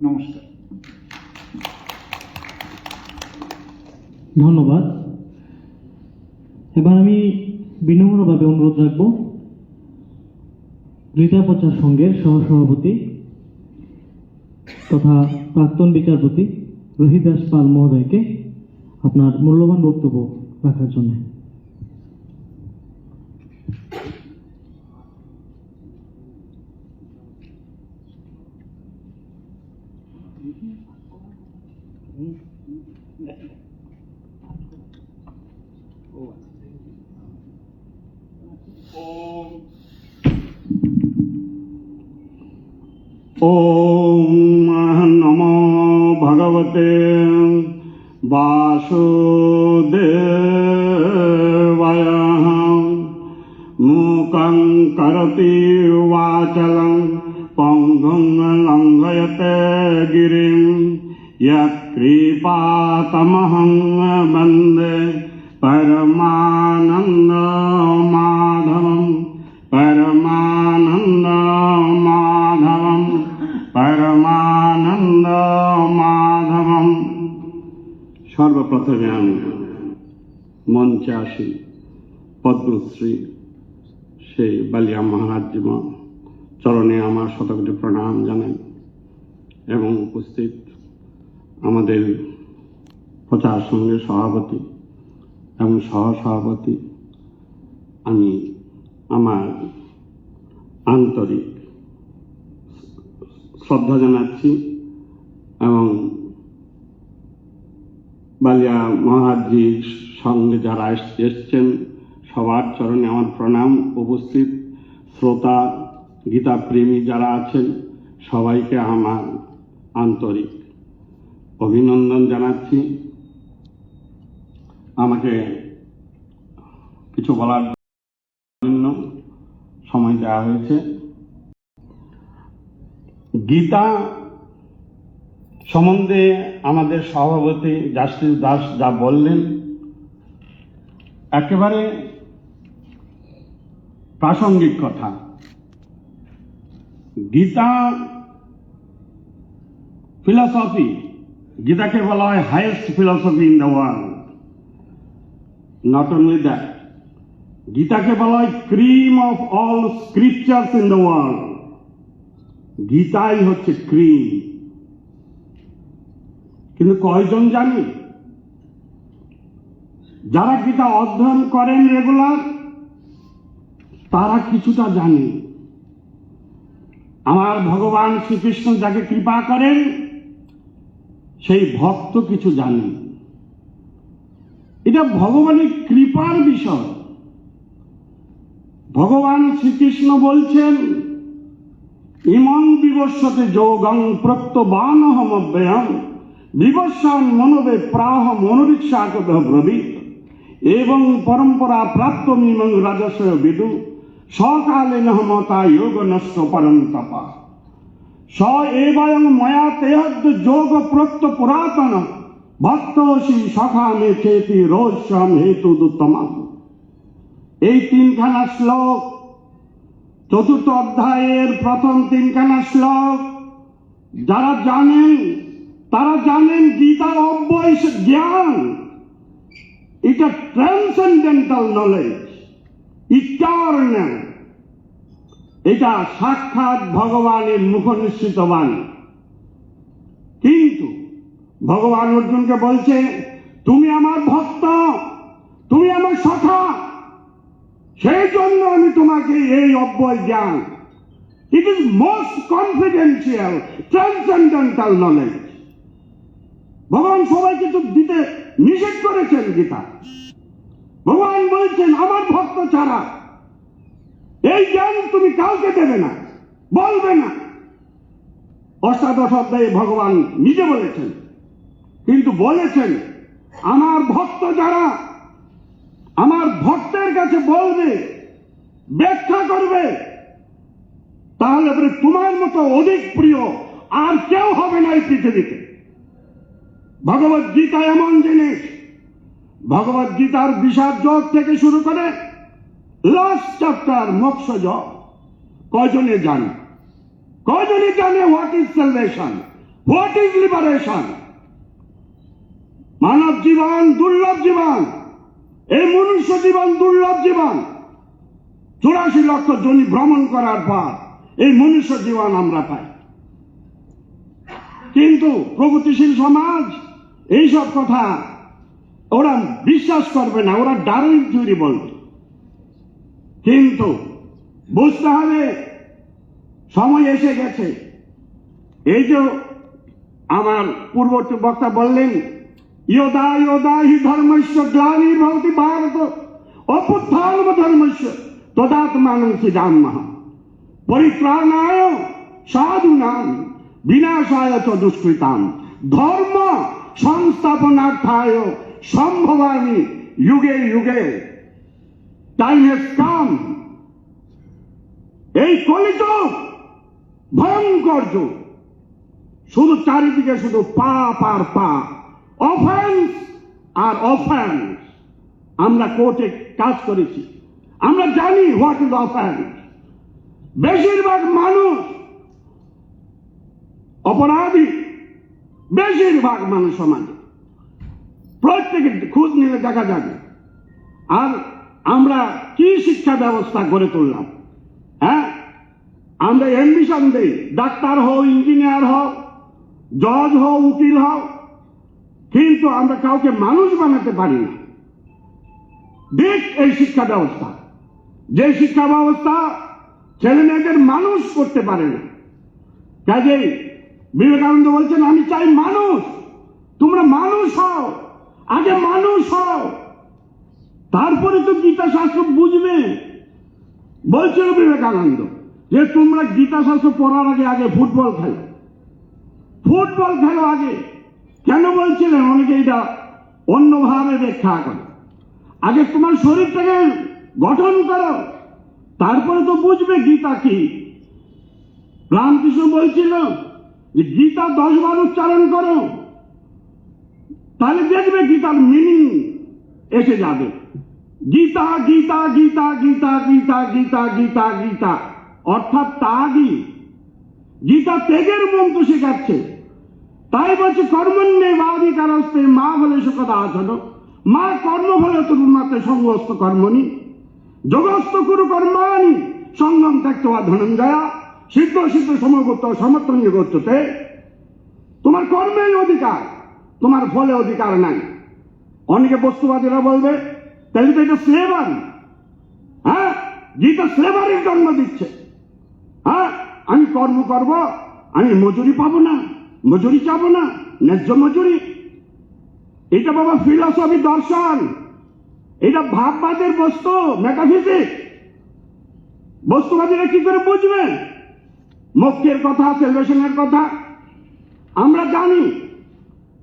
নমস্কার। ধন্যবাদ। এবার আমি বিনম্রভাবে অনুরোধ রাখব গীতা প্রচার সংঘের সহসভাপতি তথা প্রাক্তন বিচারপতি রোহিদাস পাল মহোদয়কে আপনার মূল্যবান বক্তব্য রাখার জন্য। ओम नमो भगवते वासुदेवाय। मूकं करोति वाचालं पङ्गुं लङ्घयते गिरिं यत्कृपातमहं वन्दे परमानन्दमाधवं परमानन्दमाधवं। सर्वप्रथमे আমি মঞ্চে আসি পদ্মশ্রী সেই বালিয়া মহারাজ চরণে আমার শতকোটি প্রণাম জানাই, এবং উপস্থিত আমাদের প্রচার সংঘের সভাপতি এবং সহসভাপতি, আমি আমার আন্তরিক শ্রদ্ধা জানাচ্ছি এবং বালিয়া মহারাজজির সঙ্গে যারা এসছেন সবার চরণে আমার প্রণাম। উপস্থিত শ্রোতা গীতা প্রেমী যারা আছেন সবাইকে আমার আন্তরিক অভিনন্দন জানাচ্ছি। আমাকে কিছু বলার জন্য সময় দেওয়া হয়েছে। গীতা সম্বন্ধে আমাদের সভাপতি জাস্টিস দাস যা বললেন একেবারে প্রাসঙ্গিক কথা। গীতা ফিলসফি, গীতাকে বলা হয় highest philosophy in the world. Not only that, গীতাকে বলা হয় cream of all scriptures in the world. গীতাই হচ্ছে ক্রিম। কিন্তু কয়জন জানি? যারা গীতা অধ্যয়ন করেন রেগুলার তারা কিছুটা জানে। আমার ভগবান শ্রীকৃষ্ণ যাকে কৃপা করেন সেই ভক্ত কিছু জানে। এটা ভগবানের কৃপার বিষয়। ভগবান শ্রীকৃষ্ণ বলছেন ইমং বিবস্বতে যোগং প্রত্যবানহমব্যয়ম বিবস্বান মনোবে প্রাহ মনোরিক্ষাকত ব্রবীত এবং পরম্পরা প্রাপ্তমিমং রাজস্ব বিদু সকালে নহমতা যোগ নষ্ট পরন্তপা স এবয়ং ময়া তেহদ্য যোগ প্রত্য পুরাতন ভক্তসি সখা মে চেতি রোষম হেতু দুত্তমা। এই তিনখানা শ্লোক চতুর্থ অধ্যায়ের প্রথম তিনখানা শ্লোক যারা জানেন তারা জানেন গীতার অব্যয় জ্ঞান। এটা ট্রান্সেন্ডেন্টাল নলেজ, ইটারনাল। এটা সাক্ষাৎ ভগবানের মুখনিসৃত বাণী। কিন্তু ভগবান অর্জুনকে বলছে তুমি আমার ভক্ত, তুমি আমার সখা, সেই জন্য আমি তোমাকে এই অব্যয় জ্ঞান। It is most confidential transcendental knowledge. ভগবান সবাইকে তো দিতে নিষেধ করেছেন গীতা। ভগবান বলছেন আমার ভক্ত ছাড়া এই জ্ঞান তুমি কাউকে দেবে না, বলবে না। অষ্টাদশ অধ্যায়ে ভগবান নিজে বলেছেন, কিন্তু বলেছেন আমার ভক্ত যারা আমার ভক্তের কাছে বলবে, ব্যাখ্যা করবে, তাহলে তোমার মতো অধিক প্রিয় আর কেউ হবে না এই পৃথিবীতে। ভগবত গীতা এমন জিনিস, ভগবত গীতার বিষাদ যোগ থেকে শুরু করে লাস্ট চ্যাপ্টার মোক্ষ যোগ কয়জনে জানে? কয়জনে জানে what is salvation, what is liberation? মানব জীবন দুর্লভ জীবন, এই মনুষ্য জীবন দুর্লভ জীবন। 84 লক্ষ জনি ভ্রমণ করার পর এই মনুষ্য জীবন আমরা পাই। কিন্তু প্রগতিশীল সমাজ এইসব কথা ওরা বিশ্বাস করবে না, ওরা ডারউইন থিওরি বলবে। কিন্তু বুঝতে হবে সময় এসে গেছে। এই যে আমার পূর্ববর্তী বক্তা বললেন ইয়োদা ইয়োদা হি ধর্মস্য গ্লানির্ভবতি ভারত অভ্যুত্থানম ধর্মস্য তদাত্মানং সৃজামঃ পরিত্রাণায় সাধূনাং বিনাশায় চ দুষ্কৃতাম ধর্ম সংস্থাপনার্থায় সম্ভবামি যুগে যুগে। Time has come. এই কলিযুগ ভয়ঙ্কর যুগ। শুধু চারিদিকে শুধু পাপ আর পাপ, অফেন্স আর অফেন্স। আমরা কোর্টে কাজ করেছি, আমরা জানি হোয়াট ইজ অফেন্স। বেশিরভাগ মানুষ অপরাধী, বেশিরভাগ মানুষ সমাজে প্রত্যেকে খোঁজ নিলে দেখা যাবে। আর আমরা কি শিক্ষা ব্যবস্থা গড়ে তুললাম? হ্যাঁ, আমরা অ্যাম্বিশন দেই ডাক্তার হও, ইঞ্জিনিয়ার হও, জজ হও, উকিল হও, কিন্তু আমরা কাউকে মানুষ বানাতে পারি না। দেখ এই শিক্ষা ব্যবস্থা, যে শিক্ষা ব্যবস্থা ছেলে মেয়েদের মানুষ করতে পারে না। কাজেই বিবেকানন্দ বলছেন, আমি চাই মানুষ, তোমরা মানুষ হও, আগে মানুষ হও, তারপরে তো গীতা শাস্ত্র বুঝবে। বলছিল বিবেকানন্দ যে তোমরা গীতা শাস্ত্র পড়ার আগে আগে ফুটবল খেলো, ফুটবল খেলো আগে। কেন বলছিলেন? অনেকে এটা অন্যভাবে ব্যাখ্যা করে। আগে তোমার শরীরটাকে গঠন করো, তারপরে তো বুঝবে গীতা কি। রামকৃষ্ণ বলছিল যে গীতা 10 বার উচ্চারণ করো, তাহলে দেখবে গীতার মিনিং এসে যাবে। গীতা গীতা গীতা গীতা গীতা গীতা গীতা গীতা অর্থাৎ ত্যাগী। গীতা ত্যাগের মন্ত্র শেখাচ্ছে। তাই বলছে কর্মণ্যেবাধিকারস্তে মা বলে সুখদা আচন, মা কর্মফলে তরুণমাত্রে সঙ্গস্থ কর্মণি যোগস্থ কুরু কর্মাণি সঙ্গম ত্যক্ত্বা ধনঞ্জয়া সিদ্ধ সিদ্ধ সমগত সমর্থন যোগচ্ছতে। তোমার কর্মের অধিকার, তোমার ফলে অধিকার নাই। অনেকে বস্তুবাদীরা বলবে তাহলে তো এটা স্লেভারি। হ্যাঁ, গীতা স্লেভারির জন্ম দিচ্ছে। হ্যাঁ, আমি কর্ম করব, আমি মজুরি পাবো না, মজুরি চাবো না, ন্যায্য মজুরি। এটা বাবা ফিলসফি, দর্শন, এটা ভাববাদের বস্তু, মেটাফিজিক্স। বস্তুবাদীরা কি করে বুঝবে মোক্ষের কথা, সেলভেশনের কথা? আমরা জানি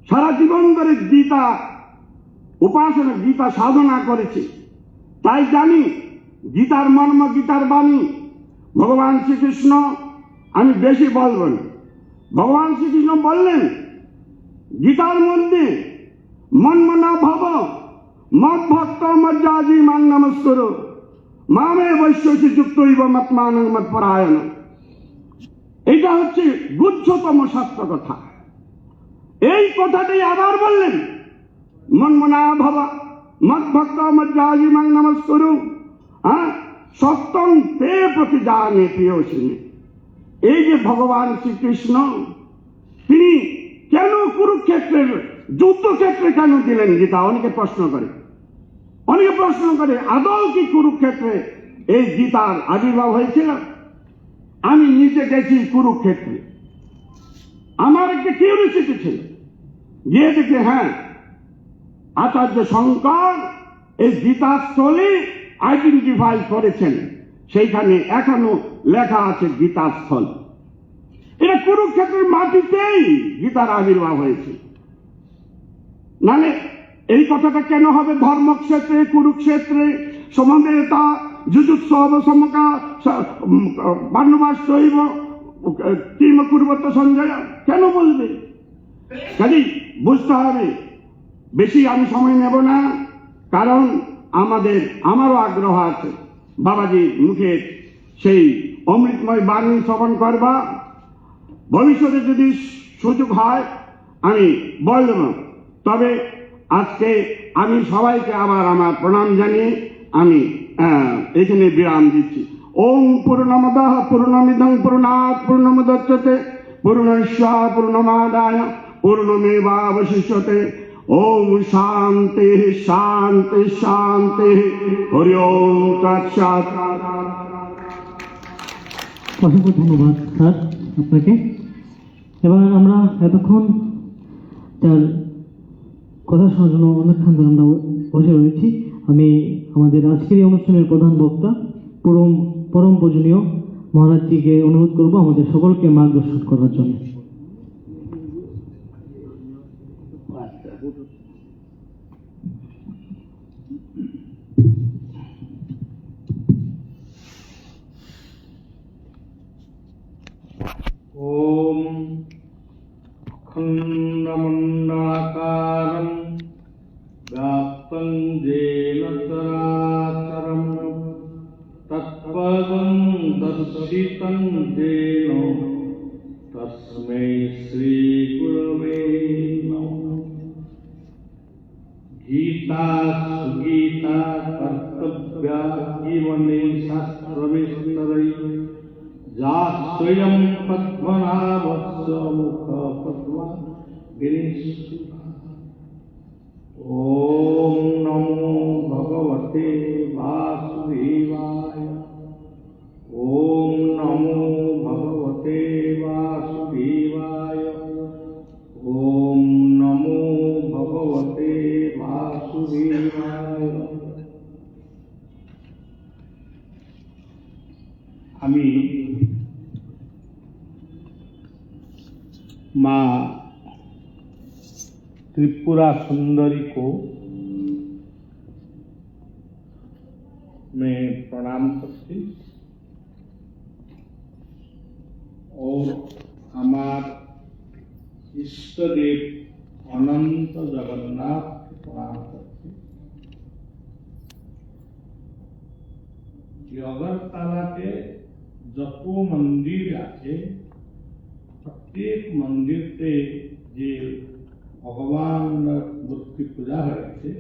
সারা জীবন ধরে গীতা উপাসনা, গীতা সাধনা করেছি, তাই জানি গীতার মর্ম, গীতার বাণী। ভগবান শ্রীকৃষ্ণ, আমি বেশি বলব না, ভগবান শ্রীকৃষ্ণ বললেন গীতার মধ্যে মন্মনা ভব মদ ভক্ত মজ্জাজি মান নমস্কর মামে বৈশ্যসি যুক্তৈব মৎমানং মৎপরায়ণ। এটা হচ্ছে গুচ্ছতম শাস্ত্র কথা। এই কথাটাই আবার বললেন, মন্মনা ভব মদ ভক্ত মজ্জাজি মান নমস্কর সত্যং তে প্রতিজানে প্রিয়সিনী। এই যে ভগবান শ্রীকৃষ্ণ, তিনি কেন কুরুক্ষেত্রের যুদ্ধক্ষেত্রে কেন দিলেন গীতা? অনেকে প্রশ্ন করে, অনেকে প্রশ্ন করে আদৌ কি কুরুক্ষেত্রে এই গীতার আবির্ভাব হয়েছিল? আমি নিজে গেছি কুরুক্ষেত্রে, আমার একটা কিউরিওসিটি ছিল, গিয়ে দেখি হ্যাঁ আচার্য শঙ্কর এই গীতাস্থলে আইডেন্টিফাই করেছেন, সেইখানে এখনো লেখা আছে গীতাস্থল। এটা কুরুক্ষেত্রের মাটিতেই গীতার আবির্ভাব হয়েছে। নালে এই কথাটা কেন হবে ধর্মক্ষেত্রে, কুরুক্ষেত্রে সমবেতা যুজুৎসব সমকা বান্নবাসৈব কিম কুর্বত সঞ্জয় কেন বলবে? কাজেই বুঝতে হবে। বেশি আমি সময় নেব না, কারণ আমারও আগ্রহ আছে বাবাজির মুখে সেই অমৃতময় বাণী শ্রবণ করবা। ভবিষ্যতে যদি সুযোগ হয় আমি বলব। তবে আজকে আমি সবাইকে আবার আমার প্রণাম জানিয়ে আমি এখানে বিরাম দিচ্ছি। ওম পূর্ণমদঃ পূর্ণমিদং পূর্ণাৎ পূর্ণমুদচ্যতে পূর্ণস্য পূর্ণমাদায় পূর্ণমেবাবশিষ্যতে। ওম শান্তি শান্তি শান্তি। হরি ওম তৎসৎ। অসংখ্য ধন্যবাদ স্যার আপনাকে। এবার আমরা এতক্ষণ তার কথা শোনার জন্য অনেকক্ষণ ধরে আমরা বসে রয়েছি। আমি আমাদের আজকের এই অনুষ্ঠানের প্রধান বক্তা পরম পূজনীয় মহারাজজিকে অনুরোধ করব আমাদের সকলকে মার্গদর্শন করার জন্য। ओम खंडमंडलाकारं व्याप्तं येन चराचरं तत्पदं दर्शितं येन तस्मै श्री गुरवे नमः। गीता सुगीता कर्तव्या जीवने शास्त्रविस्तरै जा स्वयं पद्मनाभस्य मुख पद्मा गिरीश ओम नमो भगवते वासुदेवाय। ओम नमो भगवते वासुदेवाय। ओम नमो भगवते वासुदेवाय। আমি माँ त्रिपुरा सुंदरी को मैं प्रणाम करती और हमार इष्ट देव अनंत जगन्नाथ को प्रणाम करती। अगरतला के जतो मंदिर आछे प्रत्येक मंदिर से जे भगवान मूर्ति पूजा है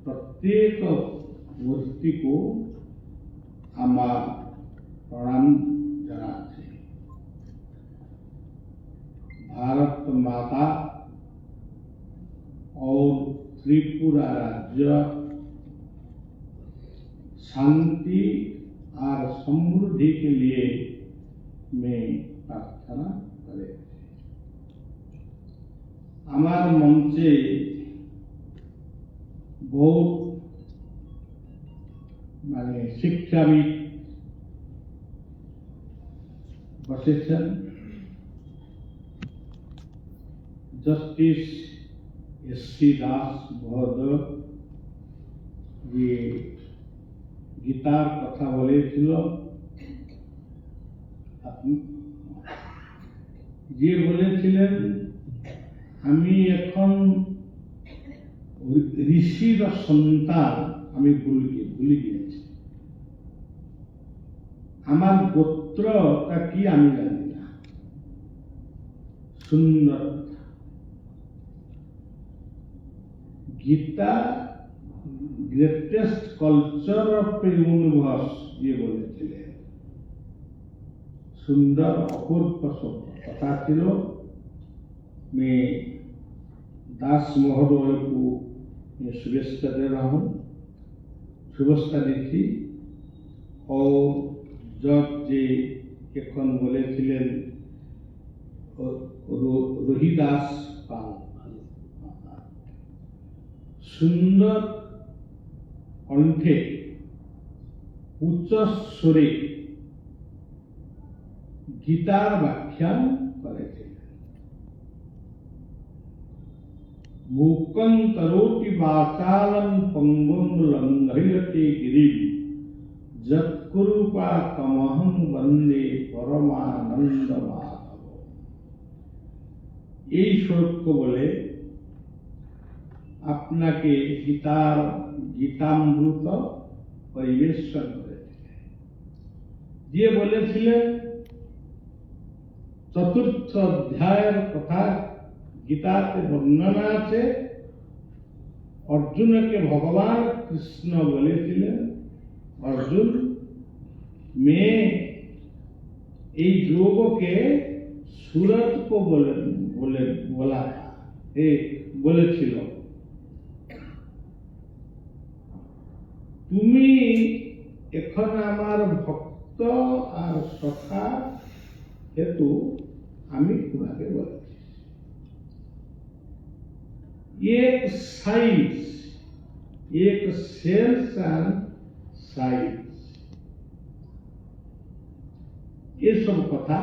प्रत्येक मूर्ति को आमार प्रणाम जानाच्छे। भारत माता और त्रिपुरा राज्य शांति और समृद्धि के लिए मैं प्रार्थना करे। हमार मंचे बहुत माने शिक्षाविद बसेছেন। Justice SC. दास महोदय ये गीतार कथा বলেছিল। যে বলেছিলেন আমি এখন ঋষির সন্তান আমি ভুলে গিয়েছি, আমার গোত্রটা কি আমি জানি না। সুন্দর Gita greatest culture of universe ये বলেছিলেন। सुंदर अपूर्व कथा ছিল। मैं दास महोदय को शुभेच्छा दे रहा हूँ, शुभेच्छा देती। और जब जे এখন বলেছিলেন রহিদাস পাল সুন্দর কণ্ঠে উচ্চ স্বরে गीतार व्याख्यान करेছিলেন। मूकं करोति वाचालं पंगुं लंघयते गिरिं यत्कृपा तमहं वंदे परमानंद माधव। এই শ্লোক বলে আপনাকে গীতামৃত পরিবেশন করেছিলেন। যে বলেছিলেন चतुर्थ अध्याय कथा गीता के वर्णना से अर्जुन के भगवान कृष्ण बोले अर्जुन मैं योग के सूरज को बोला था बोले तुमी एखन आमार भक्त और सखा हेतु आमी तुम्हारे बोले एक साइंस एक सेंस एंड साइंस ये सब कथा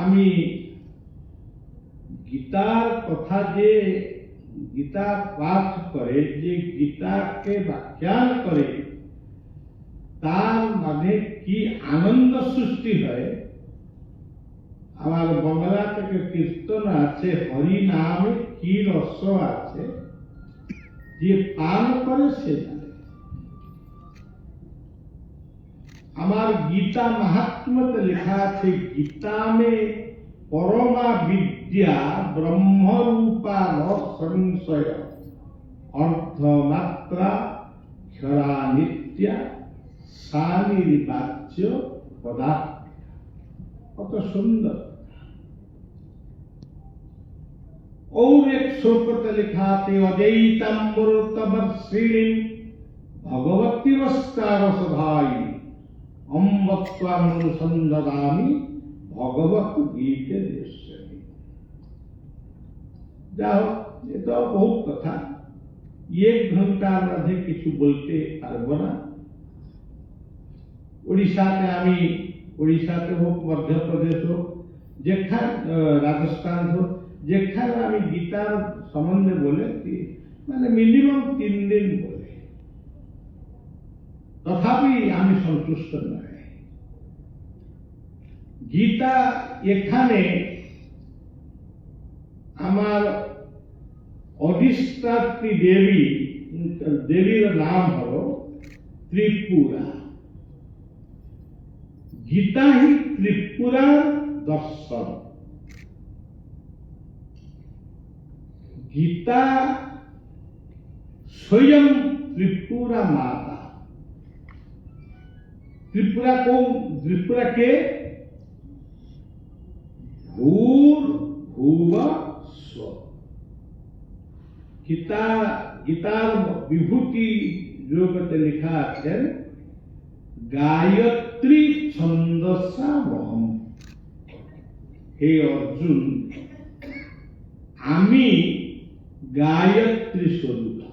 आमी गीतार कथा जे गीता पाठ करे जे गीता के व्याख्यान करे तार माने की आनंद सृष्टि है। हमारे बंगला के कीर्तन आछे हरि नाम की रस आछे जे पान करे से जाने। हमार गीता महात्म्य लिखा है गीता में परमा विद्या ब्रह्म रूपा न संशय अर्धमात्रा क्षरा नित्या शानिर्वाच्य पदार्थ। कत सुंदर और एक श्लोक लिखा थे अजैतम्बरतवर्षिणी भगवती वस्तारसधाई अम्बत्वानुसंददामि भगवत गीते देशे। जाओ ये तो बहुत कथा 1 घंटा मध्य किछु बोलते पारबो ना। ओडिशाते आमी ओडिशाते होक मध्य प्रदेश होक जेखा राजस्थान होक जेखा आमी गीतार सम्बन्धे बोले माने मिनिमम 3 दिन बोले तथापि आमी सन्तुष्ट नय। गीता एखाने आमार अधिष्ठात्री देवीर नाम हलो त्रिपुरा। गीता ही त्रिपुरा दर्शन। गीता स्वयं त्रिपुरा माता। त्रिपुरा को त्रिपुरा के भूर्भुवः स्वः। गीतार विभूति जोगते लिखा है गायत्री छंदसा महम। हे अर्जुन आमी गायत्री स्वरूपा।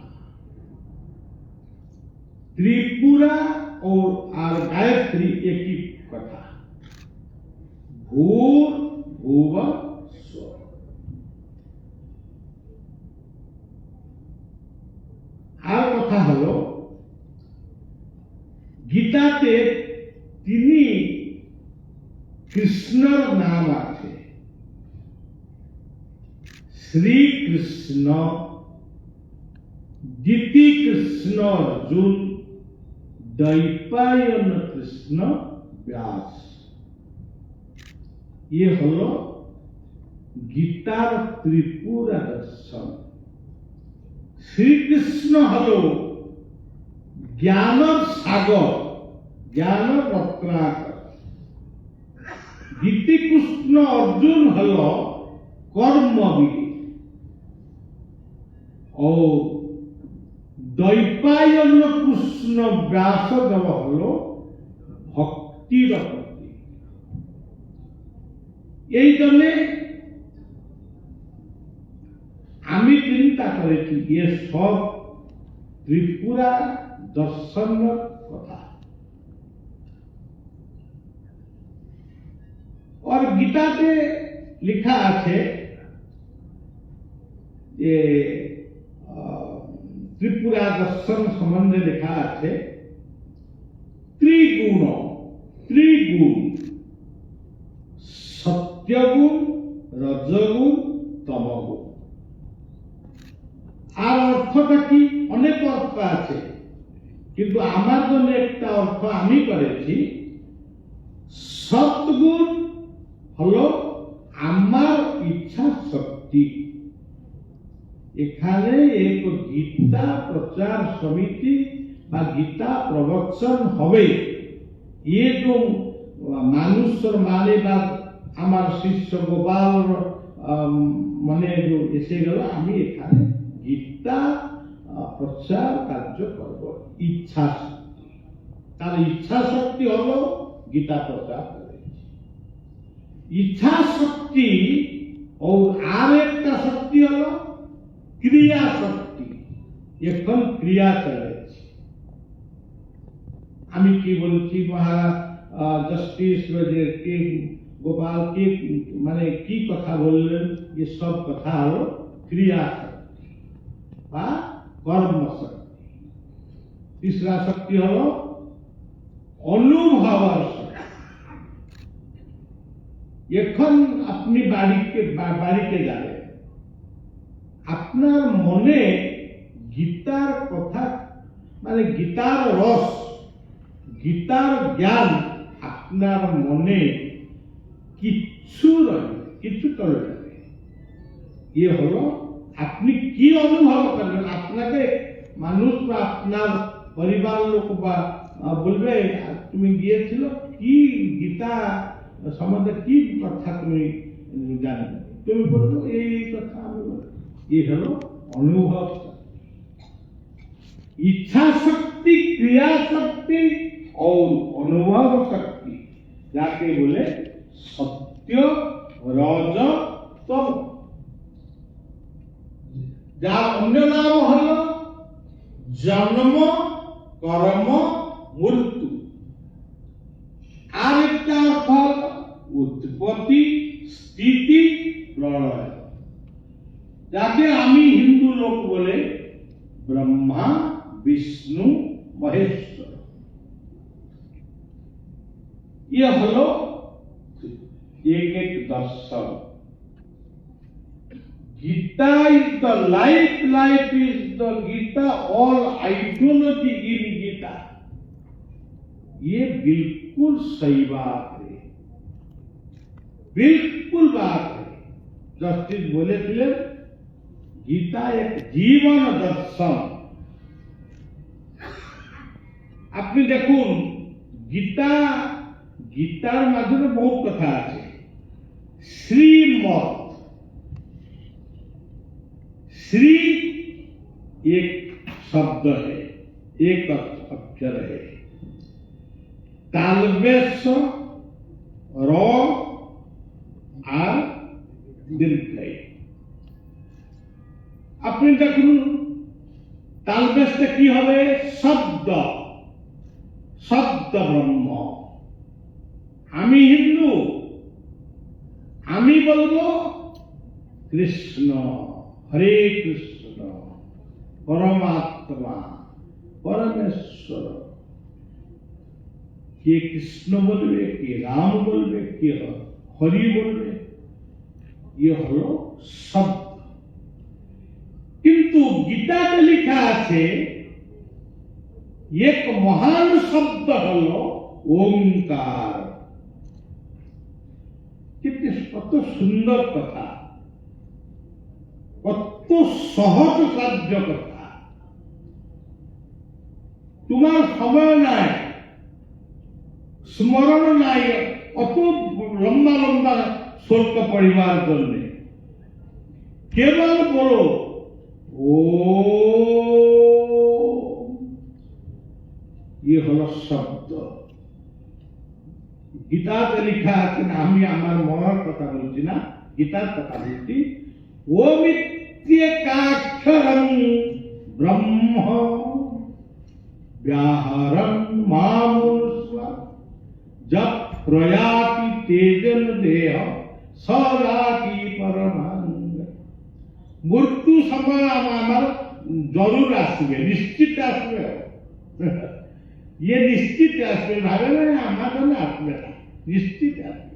त्रिपुरा और गायत्री एक ही कथा। भूर्भुवः स्वः। আর কথা হলো গীতাতে তিনি কৃষ্ণর নাম আছে শ্রীকৃষ্ণ, দ্বিতি কৃষ্ণ অর্জুন, দ্বৈপায়ন কৃষ্ণ ব্যাস। ये হলো গীতার ত্রিপুরা দর্শন। श्रीकृष्ण हलो ज्ञान सागर, ज्ञान रत्नाकर। द्विती कृष्ण अर्जुन हलो कर्मवीर और द्वैपायन कृष्ण व्यासदेव हलो भक्तिर प्रतीक। এই জন্যে আমি চিন্তা করেছি ये सब त्रिपुरा दर्शन कथा। और गीता के लिखा আছে যে त्रिपुरा दर्शन संबंधे लिखा আছে त्रिगुण सत्यगुण रजगुण तमगुण। আর অর্থটা কি অনেক অর্থ আছে কিন্তু আমার জন্য একটা অর্থ আমি করেছি সৎগুণ হলো আমার ইচ্ছা শক্তি। এখানে এক গীতা প্রচার সমিতি বা গীতা প্রবচন হবে ये जो মানুষের মানে বা আমার শিষ্য গোপাল মানে जो এসে গেল আমি এখানে गीता प्रचार कार्य करब। इच्छा शक्ति तार इच्छा शक्ति हलो गीता प्रचार करे। इच्छा शक्ति और आर एक शक्ति हलो क्रिया शक्ति। এখন क्रिया चले আমি কি বলছি মহারাজ जस्टिस के गोपाल के মানে কি কথা বললেন ये सब কথা হলো क्रिया বা কর্ম শক্তি। तीसरा शक्ति হলো অনুভবের শক্তি। এখন আপনি বাড়িতে যাবেন আপনার মনে গীতার কথা মানে গীতার রস গীতার জ্ঞান আপনার মনে কিছু চলে যাবে। ये হলো আপনি কি অনুভব করবেন আপনাকে মানুষ বা আপনার পরিবার লোক বা বলবে তুমি গিয়েছিল কি গীতা সম্বন্ধে কি কথা তুমি জানো তুমি বলবো এই কথা আমি ये हलो अनुभव शक्ति। इच्छा शक्ति, क्रिया शक्ति और अनुभव शक्ति जाके बोले सत्य रज तम। যার অন্য নাম হল জন্ম কর্ম মৃত্যু। আরেকটা অর্থ হল উৎপত্তি স্থিতি প্রলয়, যাকে আমি হিন্দু লোক বলে ব্রহ্মা বিষ্ণু মহেশ্বর। ये হলো एक एक दर्शन। Gita is the life, life is the Gita, all ideology in Gita। ये बिल्कुल सही बात है, बिल्कुल बात है। जस्टिस बोले थे गीता एक जीवन दर्शन। আপনি দেখুন গীতা, গীতার মাধ্যমে বহু কথা আছে। শ্রীমত, श्री एक शब्द है, एक अक्षर है। तालव्यस र आर दीर्घ। अपनी देखুন तालव्यस की হবে शब्द, शब्द ब्रह्म। আমি হিন্দু, আমি বলবো কৃষ্ণ, हरे कृष्ण परमात्मा परमेश्वर। के कृष्ण बोलबे, के राम बोलबे, के हरि बोलबे, ये हलो शब्द। किंतु गीता में लिखा है एक महान शब्द हलो ओंकार। कितनी कत सुंदर कथा, কত সহজ সাধ্য কথা। তোমার সময় নাই, স্মরণ নাই অত লম্বা লম্বা শ্লোক পড়িবার জন্য। কেবল বলো ও, ये হলো শব্দ। গীতাতে লেখা আছে না, আমি আমার মনের কথা বলছি না, গীতার কথা বলছি। ओमित्येकाक्षरं ब्रह्म व्याहरन् मामुष्व जब प्रयाति तेजन देह सजाति परमानंद। मृत्यु समय আমার जरूर আসবে, নিশ্চিত আসবে। ये निश्चित আসবে, ভাবে না আমার জন্য আসবে না, নিশ্চিত আসবে।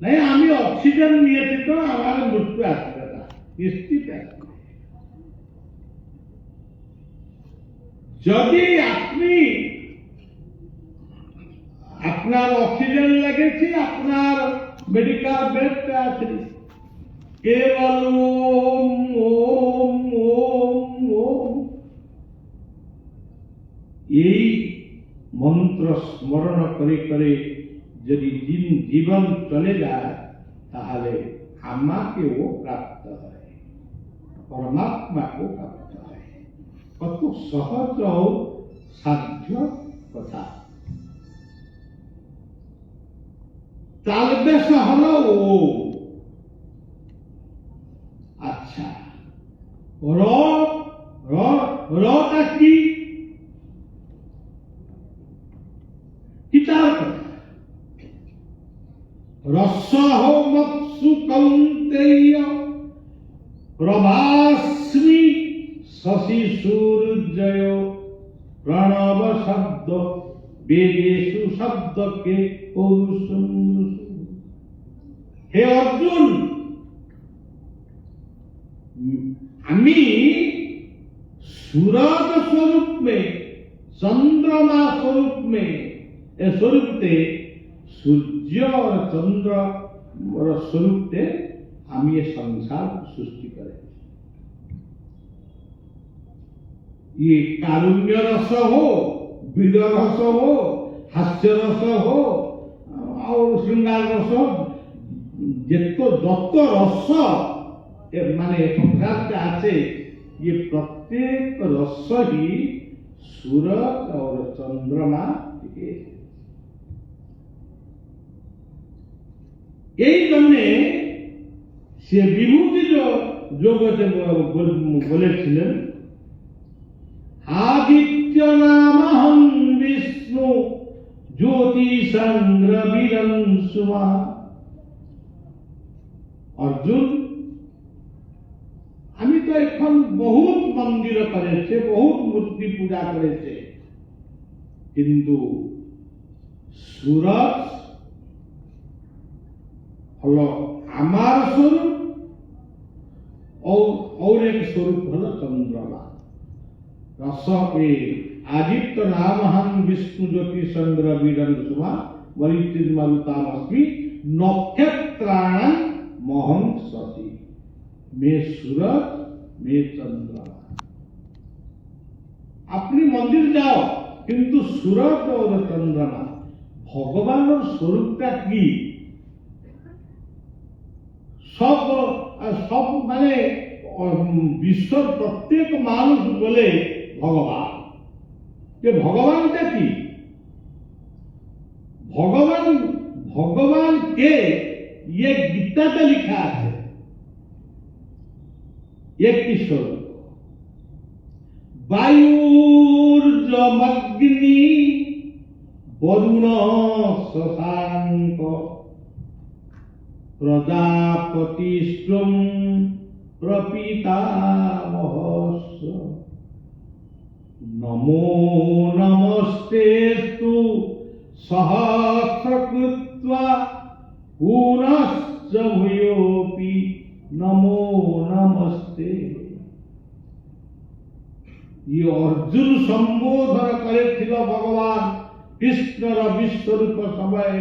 नहीं আমি অক্সিজেন নিয়েছি তো আমার মৃত্যু আসবে না, নিশ্চিত আসবে। যদি আপনি আপনার অক্সিজেন লেগেছে, আপনার মেডিকেল বেডটা আছে, কেবল ওম ওম ওম ওম এই মন্ত্র স্মরণ করে করে যদি জীবন চলে যায়, তাহলে আমাকেও প্রাপ্ত হয়, পরমাত্মাকেও প্রাপ্ত হয়। কত সহজ ও সাধ্য কথা। তালব্যস হলো ও। আচ্ছা, র র রটা কি? কিতার কথা। रसहो मत्सु कौन्तेय प्रभास्मि शशि सूर्यय प्रणव शब्द वेदेषु शब्द के पौरुषम। हे अर्जुन, আমি सूरज स्वरूप में, चंद्रमा स्वरूप में, स्वरूप थे सूर्य और चंद्र स्वरूप थे हम ये संसार सृष्टि करें। ये कारुण्य रस हो, वीर रस हो, हास्य रस हो और श्रृंगार रस हो, जत रस माने संसार আছে ये प्रत्येक रस ही सूरज और चंद्रमा এই জন্য সে বিভূতি জগতে বলেছিলেন আদিত্য নামহং বিষ্ণু জ্যোতিষাংগ্রবিরংসুমা। অর্জুন, আমি তো এখন বহুত মন্দির করেছে, বহুত মূর্তি পূজা করেছে, কিন্তু সূরজ হলো আমার স্বরূপ, और एक स्वरूप हलो चंद्रमा। रस ए आदित्य नामहं विष्णु ज्योति चंद्र वीरंसुमा वरिचित मरुतामस्मि नक्षत्राणां महं शशि। मैं सूरज, मैं चंद्रमा। अपनी मंदिर जाओ, किंतु सूरज और चंद्रमा भगवान स्वरूपटा की सब सब माने विश्व प्रत्येक मानुष बोले भगवान। ये भगवान क्या की भगवान भगवान के ये गीता का लिखा है एक ईश्वर वायुर्जमग्नि वरुण शशांक प्रजापतिस्त्वं प्रपितामहस्य नमो नमस्तेस्तु सहस्रकृत्वा पुनश्च भूयोऽपि नमो नमस्ते। ये अर्जुन संबोधन करे भगवान कृष्णर विश्वरूप समय,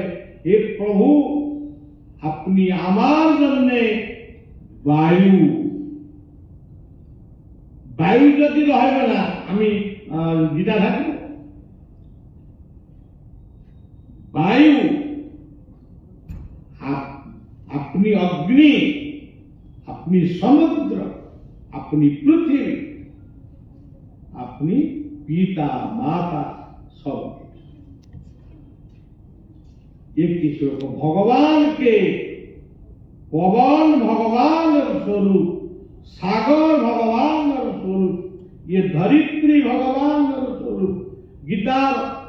हे प्रभु अपनी आमार जन्मे वायु वायु जदि रहे ना आमी जीता थाकब। वायु अपनी अग्नि, अपनी समुद्र, अपनी पृथ्वी, अपनी पिता माता सब एक ईश्वर को भगवान के पवन भगवान स्वरूप, सागर भगवान स्वरूप, ये धरित्री भगवान स्वरूप। गीता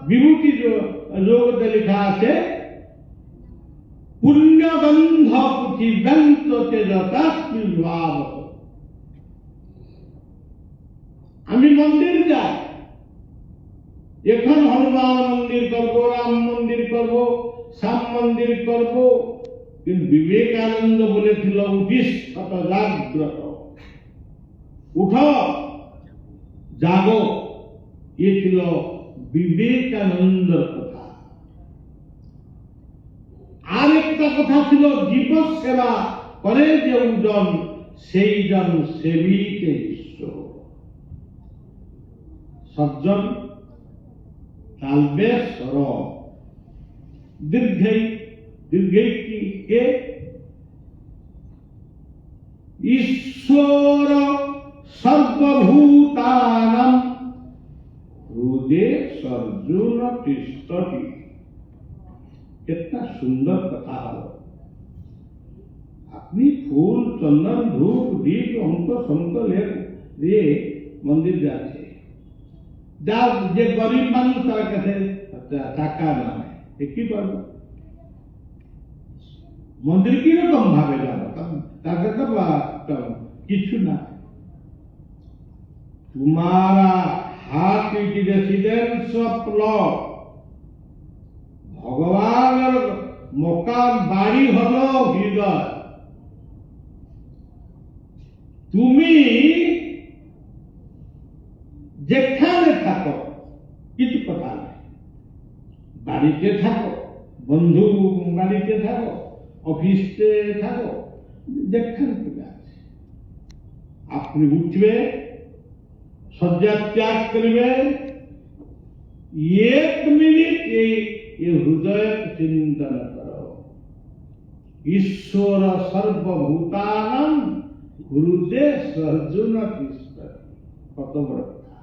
विभूति जो योग लिखा है पुण्य गंध पृथिव्यंत तेजस्विर्भाव। आमी मंदिर जाए এখন हनुमान मंदिर करबो, राम मंदिर करबो, श्याम मंदिर करबो, কিন্তু विवेकानंद বলেছিল উঠিষ্ঠত জাগ্রত, উঠো জাগো। ये ছিল বিবেকানন্দের কথা। আর একটা কথা ছিল জীব সেবা করে যে জন সেই জন সেবিতে ঈশ্বর। সজ্জন तालबे स्वर दीर्घ की के ईश्वर सर्वभूतानां हृदय सर्जुन तिष्ठति। कितना सुंदर कथा है। अपनी फूल चंदन धूप दीप अंक शंक ले मंदिर जाते যার যে গরিব মানুষ তার কাছে টাকা নাই, কি করবো? মন্দির কিরকম ভাবে যাবো? তার কাছে কিছু না। तुम्हारा हाथ इज रेसिडेंस ऑफ लॉर्ड। भगवान मकान बाड़ी हलो हृदय। তুমি যেখানে থাকো কিছু কথা নাই, বাড়িতে থাকো, বন্ধু বাড়িতে থাকো, অফিসে থাকো, যেখানে পূজা আছে আপনি উঠবে, শয্যা ত্যাগ করবে, एक मिनिट ये हृदय चिंतन करो। ईश्वर सर्वभूतानां গুরুদেব অর্জুন কৃষ্ণ, কত বড় কথা।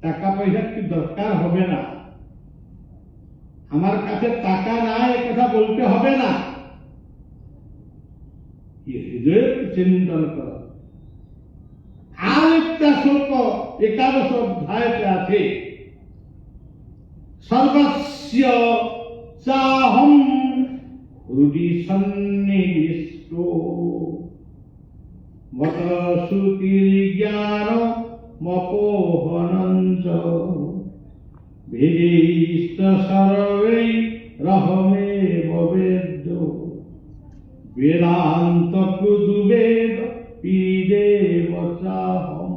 টাকা পয়সা কি দরকার হবে না, আমার কাছে টাকা নাই এ কথা বলতে হবে না। হৃদয়ের চিন্তন কর। আর একটা শ্লোক 11 অধ্যায়তে আছে, সর্বস্য চাহম হৃদি সন্নিবিষ্ট মত শ্রুতির জ্ঞান মপোহনঞ্চ ভীষ্ট সর্বে রহমেব বেদ বেদান্ত কুদুবেদ পীদেব চাহম।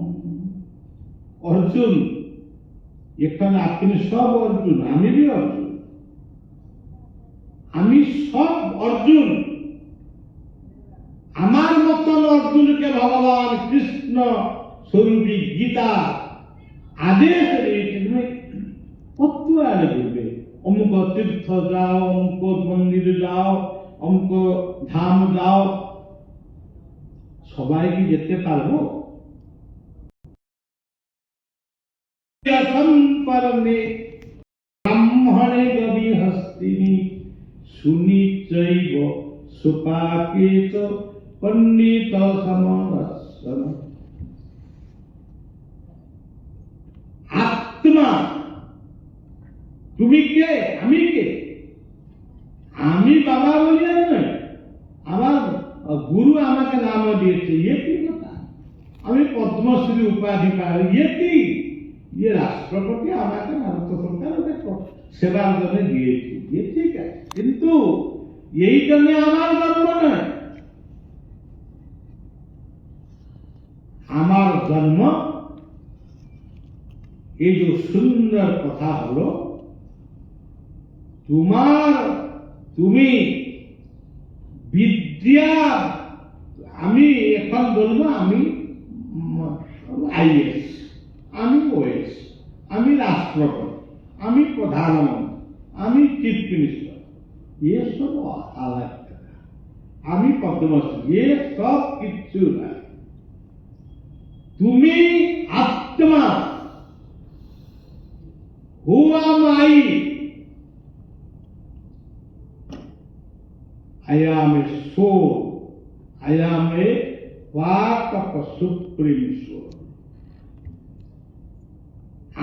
অর্জুন, এখানে আপনি সব অর্জুন, আমি भी অর্জুন, আমি সব অর্জুন। আমার মতন অর্জুনকে ভগবান কৃষ্ণ স্বরূপী গীতা আদেশ দিয়েছে, কত আগে বলবে, অমুক তীর্থ যাও, অমুক মন্দির যাও, অমুক ধাম যাও। সবাই কি যেতে পারবো? সম্পর্ণে ব্রাহ্মণে গবি হস্তিনি সুনিচৈব সুপাকেত পণ্ডিত সমদর্শন। আত্মা, তুমি কে? আমি কে? আমি বাবা বলি নয়, আমার গুরু আমাকে নাম দিয়েছে, ইয়ে কি কথা? আমি পদ্মশ্রী উপাধি পাই, ইয়ে কি? ইয়ে রাষ্ট্রপতি আমাকে ভারত সরকার সেবার জন্য দিয়েছে, ইয়ে ঠিক আছে, কিন্তু এই জন্য আমার জন্ম নয়। আমার জন্ম, এই যে সুন্দর কথা হলো, তুমি বিদ্যা, আমি এখন বলবো আমি আইএস, আমি ওএস, আমি রাষ্ট্রপতি, আমি প্রধানমন্ত্রী, আমি চিফ মিনিস্টার, এসব আলাদা। আমি পদ্মশ্রী, এ সব কিছু নাই। তুমি আত্মা। হু am I? I am a soul. I am a part of a supreme soul.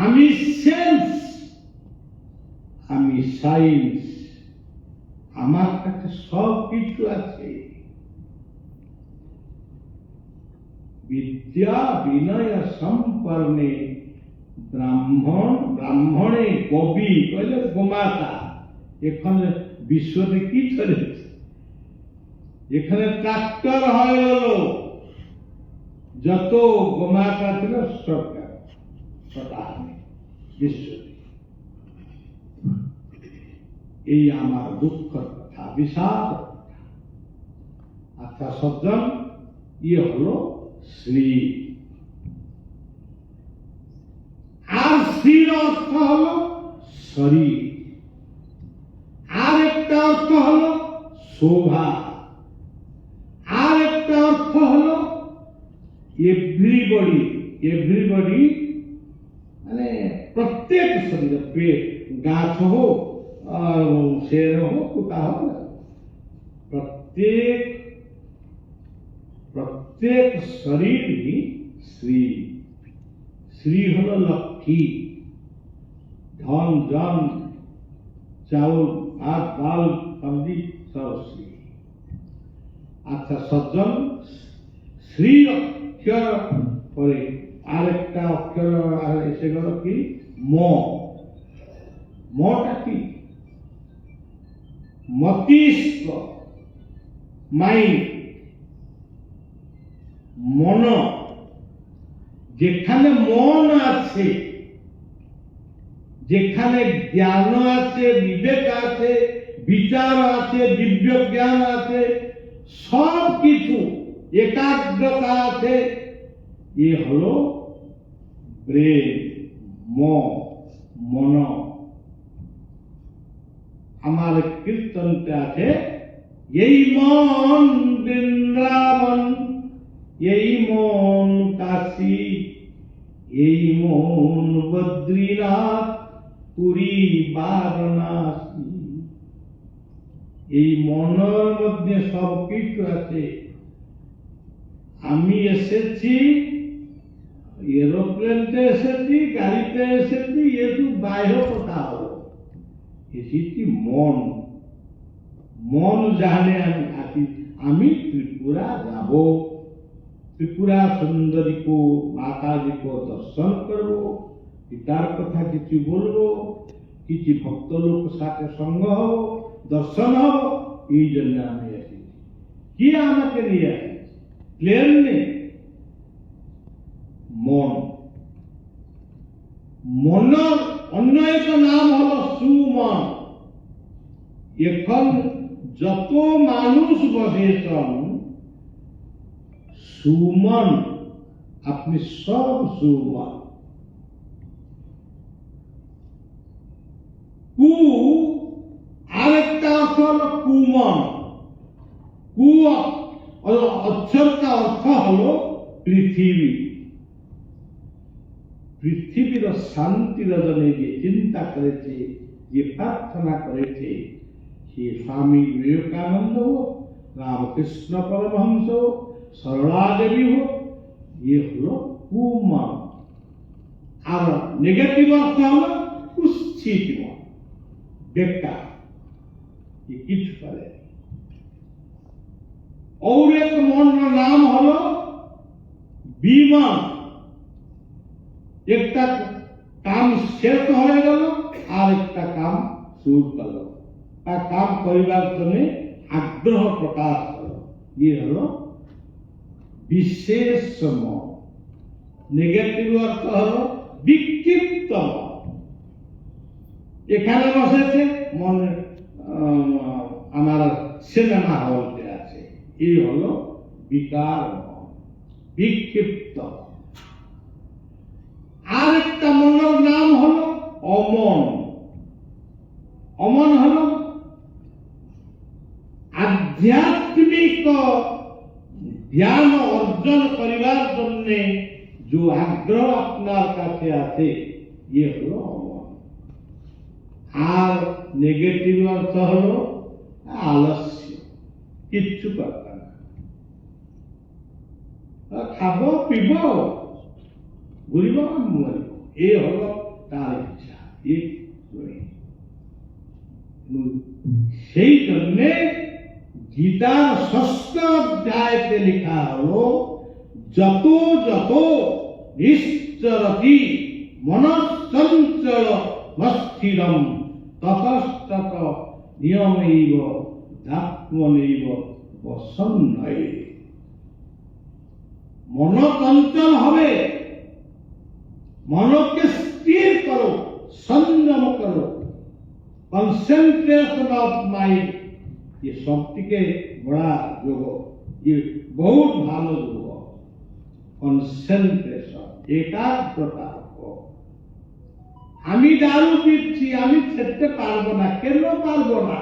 আমি সেন্স, আমি সায়েন্স, আমার কাছে সব কিছু আছে। বিদ্যা বিনয় সম্পর্ণে ব্রাহ্মণে কবি কইলে গোমাতা। এখানে বিশ্বতে কি চলেছে? এখানে ট্রাক্টর হয়ে গেল, যত গোমাতা ছিল সরকার বিশ্ব। এই আমার দুঃখের কথা, বিষাদ কথা। আচ্ছা সজ্জন, ইয়ে হলো শ্রী। আর শ্রীর অর্থ হলো শরীর, আর একটা অর্থ হলো শোভা, আর একটা অর্থ হলো এভরিবডি। এভরিবডি মানে প্রত্যেক শরীর, পেট, গাছ হোক, শের হোক, কুতা হোক, প্রত্যেক শরীরই শ্রী। শ্রী হল লক্ষ্মী, ধন জন চাউল ভাত ডাল সবজি সব শ্রী। আচ্ছা সজ্জন, শ্রী অক্ষর পরে আরেকটা অক্ষর এসে গেল কি? ম। মটা কি? মস্তিষ্ক, মাইন্ড, মন। যেখানে মন আছে, যেখানে জ্ঞান আছে, বিবেক আছে, বিচার আছে, দিব্য জ্ঞান আছে, সব কিছু একাগ্রতা আছে, এ হলো ব্রেন, মন। আমার কীর্তনতে আছে, এই মন বৃন্দাবন এই মন কাশী, এই মন বদ্রীনাথ, পুরী বারাণসী। এই মনের মধ্যে সব কিছু আছে। আমি এসেছি এরোপ্লেনতে, এসেছি গাড়িতে, এসেছি এসব বাইরে কথা হলো। এসেছি মন, মন জানে আমি আছি। আমি ত্রিপুরা যাব, ত্রিপুরা সুন্দরী को माता जी को दर्शन করব, পিতার কথা কিছু বলবো, কিছু ভক্ত লোক সাথে সঙ্গ হব, দর্শন হব। এই জন্য আমি এসেছি। কি আমাকে নিয়ে এসেছি? প্লেন নেই, মন। মনের অন্য এক নাম হলো সুমন। এখন যত মানুষ বসেছেন সুমন, আপনি সব সুমন। কু আরেকটা অর্থ হলো কুমন। কু অক্ষরটা অর্থ হলো পৃথিবী। পৃথিবীর শান্তির জন্য যে চিন্তা করেছে, যে প্রার্থনা করেছে, সে স্বামী বিবেকানন্দ হোক, রামকৃষ্ণ পরমহংস হোক, সরলা দেবী হোক, ये হলো কুমন। আর নেগেটিভ অর্থ হলো কুচ্ছিত মন, বেকার, কিছু করে। और एक मन का नाम হলো বিমান। একটা কাম শেষ হয়ে গেল, আর একটা কাম শুরু করলো, তার কাম করিবার জন্য আগ্রহ প্রকাশ করলো। ইয়ে হলো বিশেষ মন। নেগেটিভ অর্থ হলো বিক্ষিপ্ত মন। এখানে বসেছে মনে, আমার সিনেমা হলতে আছে, এই হলো বিকার মন, বিক্ষিপ্ত। আর একটা মনের নাম হলো অমন। অমন হলো আধ্যাত্মিক জ্ঞান অর্জন করিবার জন্য যে আগ্রহ আপনার কাছে আছে, ইয়ে হলো অমন। আর নেগেটিভ অর্থ হলো আলস্য, কিচ্ছু করবে না, খাব পিব, ঘুরিব মরিব, এ হলো তার ইচ্ছা। সেই জন্য গীতার 6ষ্ঠ অধ্যায়তে লেখা হলো যত যত নিশ্চরতি মনঃসঞ্চল মস্থিরম ততস্তত নিয়মৈব ধাত্মনৈব বসন্নয়ে। মন চঞ্চল হবে, মনকে স্থির করো, সংযম করো, कंसंट्रेशन ऑफ माइंड। ये सबके बड़ा योग, ये बहुत भालो योग। कंसंट्रेशन, एकाग्रता हो। আমি দারু পিচ্ছি, আমি ছেড়তে পারবো না। কেন পারবো না?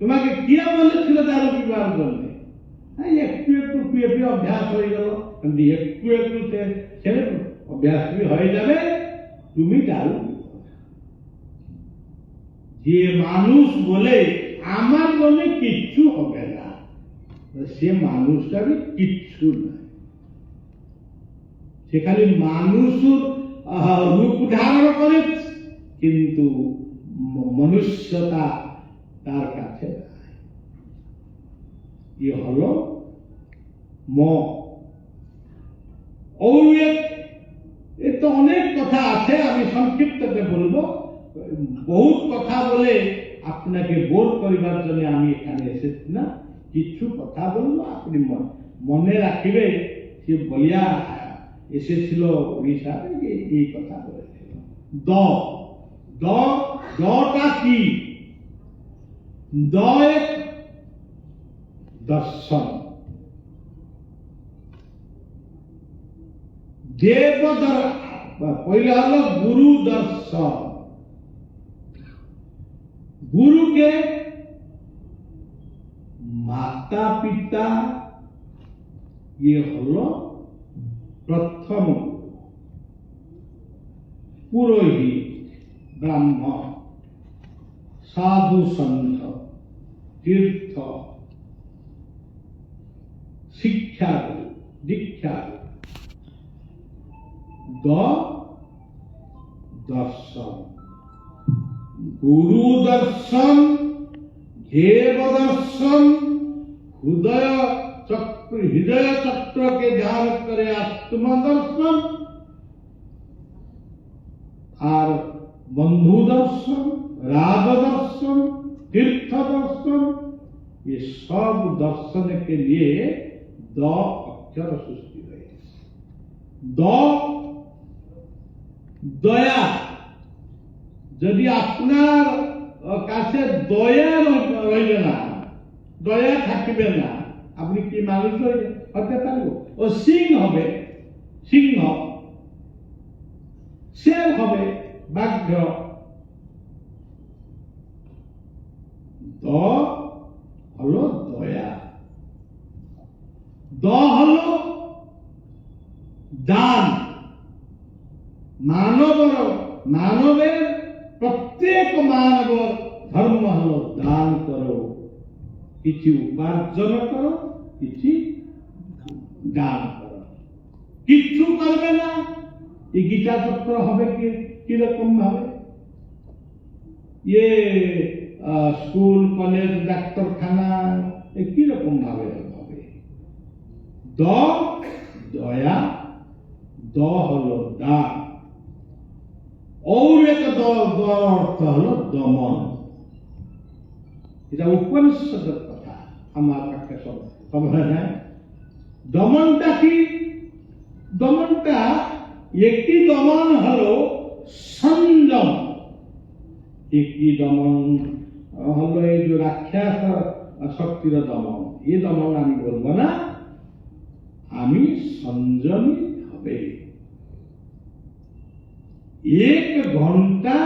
তোমাকে কে বলেছিল দারু পিবার জন্য? একটু একটু পিয়ে পিয়ে অভ্যাস হয়ে গেল, একটু একটু ছেড়ে অভ্যাস হয়ে যাবে, তুমি দারু। যে মানুষ বলে আমার মনে কিচ্ছু হবে না, সে মানুষটার কিচ্ছু নাই। সে খালি মানুষের রূপ ধারণ করে, কিন্তু মনুষ্যতা তার কাছে নাই। এ হলো এ তো অনেক কথা আছে, আমি সংক্ষিপ্ততে বলবো। বহুত কথা বলে আপনাকে বোর করিবার জন্য আমি এখানে এসেছি না। কিছু কথা বলবো, আপনি মনে রাখিবে। সে বলিয়া এসেছিল উড়িষ্যাতে, এই কথা বলেছিল। দটা কি? দ এক দর্শন, দেব পয়লা হলো গুরু দর্শন। গুরুকে মাতা পিতা ये হলো প্রথম পুরোহিত ব্রাহ্মণ সাধু সন্ত তীর্থ শিক্ষা দীক্ষা দর্শন গুরু দর্শন देव दर्शन हृदय चक्र के ध्यान करे आत्म दर्शन और बंधु दर्शन राज दर्शन तीर्थ दर्शन ये सब दर्शन के लिए द अक्षर सृष्टि हुए दया यदि আপনার কাছে দয়া রইবে না দয়া থাকবে না আপনি কি মানুষ হতে পারবো ও সিং হবে সিংহ শের হবে বাঘ দ হলো দয়া দ হলো দান মানবের प्रत्येक मानव धर्म हलो दान करो किछि उपार्जन करो किछि दान करो किच्छु करबे ना ये गीता चक्र हबे कि रकम भावे ये स्कूल कॉलेज डाक्टर खाना ये कि रकम भावे हबे दया द हलो दान और एक अर्थ हलो दमन এটা উপনিষদের কথা আমার কাছে সব খবর নাই দমনটা কি দমনটা একটি দমন হলো সংযম একটি দমন হলো এই যে রাক্ষস শক্তির দমন এই দমন আমি বলবো না আমি সংযমী হবে एक घंटा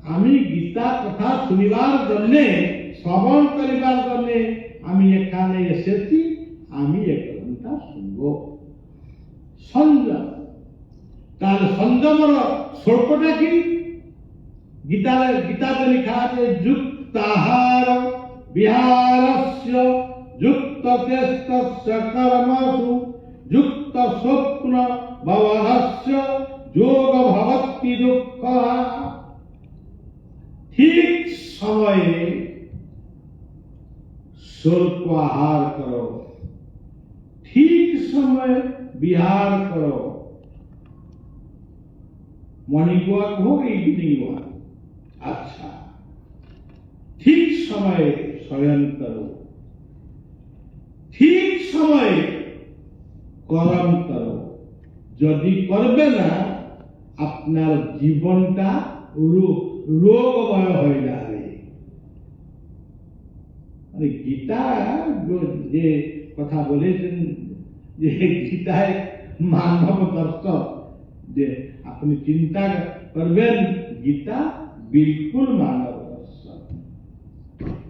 আমি গীতা কথা শুনিবার জন্য শ্রবণ করিবার জন্য আমি এখানে এসেছি আমি এক ঘন্টা শুনব সংযম তাহলে সংযমর স্বল্পটা কি গীতাতে লেখা আছে যুক্তাহার বিহারস্য যুক্ত চেষ্টস্য কর্মসু যুক্ত স্বপ্ন ভবনস্য योग भवति दुख ठीक समय स्वल्प आहार करो ठीक समय विहार करो मॉर्निंग वॉक हो इवनिंग वॉक अच्छा ठीक समय शयन करो ठीक समय कर्म करो यदि करबे ना আপনার জীবনটা রোগময় হয়ে যাবে মানে গীতা যে কথা বলেছেন যে গীতায় মানব দর্শন যে আপনি চিন্তা করবেন গীতা বিলকুল মানব দর্শন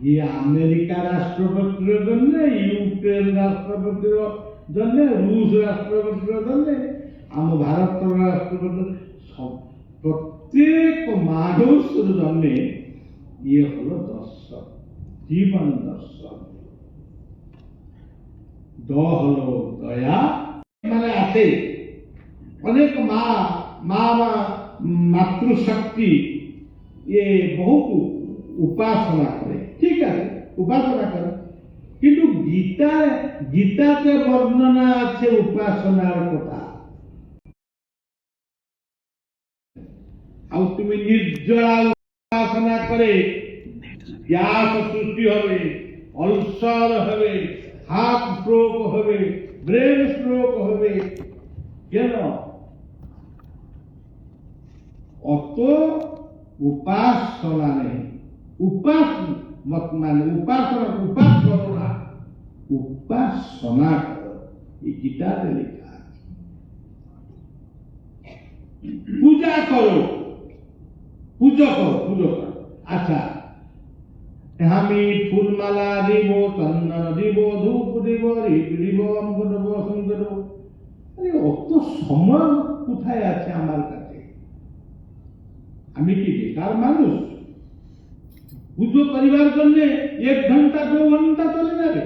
ये আমেরিকা রাষ্ট্রপতির জন্য ইউক্রেন রাষ্ট্রপতির জন্য রুশ রাষ্ট্রপতির জন্য आम भारत राष्ट्रपति प्रत्येक मानुषर जन्म ये हलो दर्शन जीवन दर्शन द हलो दया माने आते अनेक मातृशक्ति ये बहुत उपासना करे ठीक है उपासना करे किंतु गीताते वर्णना আছে उपासनार कथा ଆଉ তুমি ନିର୍ଜଳା ଉପାସନା করে ଗ୍ୟାସ ସୃଷ୍ଟି হবে ଅଲସର হবে হার্ট স্ট্রোক হবে ব্রেন স্ট্রোক হবে কেন অত উপাসনা নেই উপাসনা করো এই গীতাতে লেখা আছে পূজা করো अच्छा আমি ফুলমালা দিব, চন্দন দিব, ধূপ দিব, রিপ দিব, অঙ্ক দেব, অসংখ্য দেব। অত সময় কোথায় আছে আমার কাছে? আমি কি বেকার মানুষ? পুজো করিবার জন্য 1 ঘন্টা 2 ঘন্টা চলে যাবে।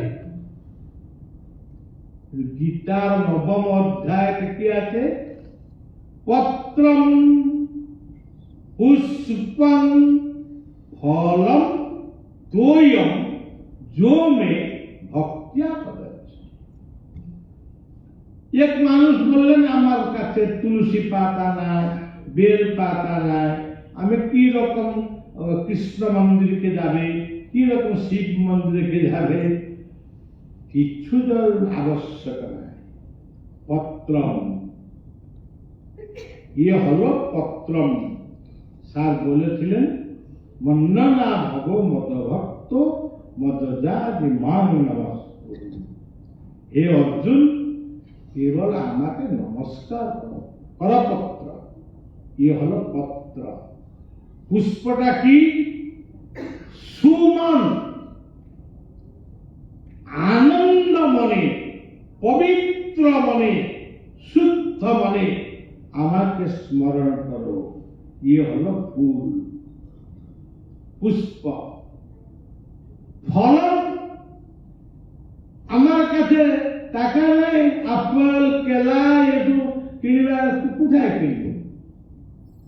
গীতার 9ম অধ্যায় কি আছে? পত্রম পুষ্পম ফলম তোয়ম जो में ভক্তিয়া পদার্থ। এক মানুষ বললেন আমার কাছে তুলসী পাতা নাই, বেল পাতা নাই, আমি কি রকম কৃষ্ণ মন্দিরকে যাবে, কি রকম শিব মন্দিরকে যাবে? কিছু আবশ্যক নাই। পত্রম, ইয়ে হলো পত্রম। স্যার বলেছিলেন মন্ননা ভব মদভক্ত মদজাতি মান নমস্তে। হে অর্জুন, কেবল আমাকে নমস্কার করো, করপত্র। ইয়ে হলো পত্র। পুষ্পটা কি? সুমন, আনন্দ মনে, পবিত্র মনে, শুদ্ধ মনে আমাকে স্মরণ করো। ইয়ে হলো ফুল, পুষ্প। ফল, আমার কাছে টাকা নাই, আপেল কেলা এসব কিনবার কোথায় কিনব?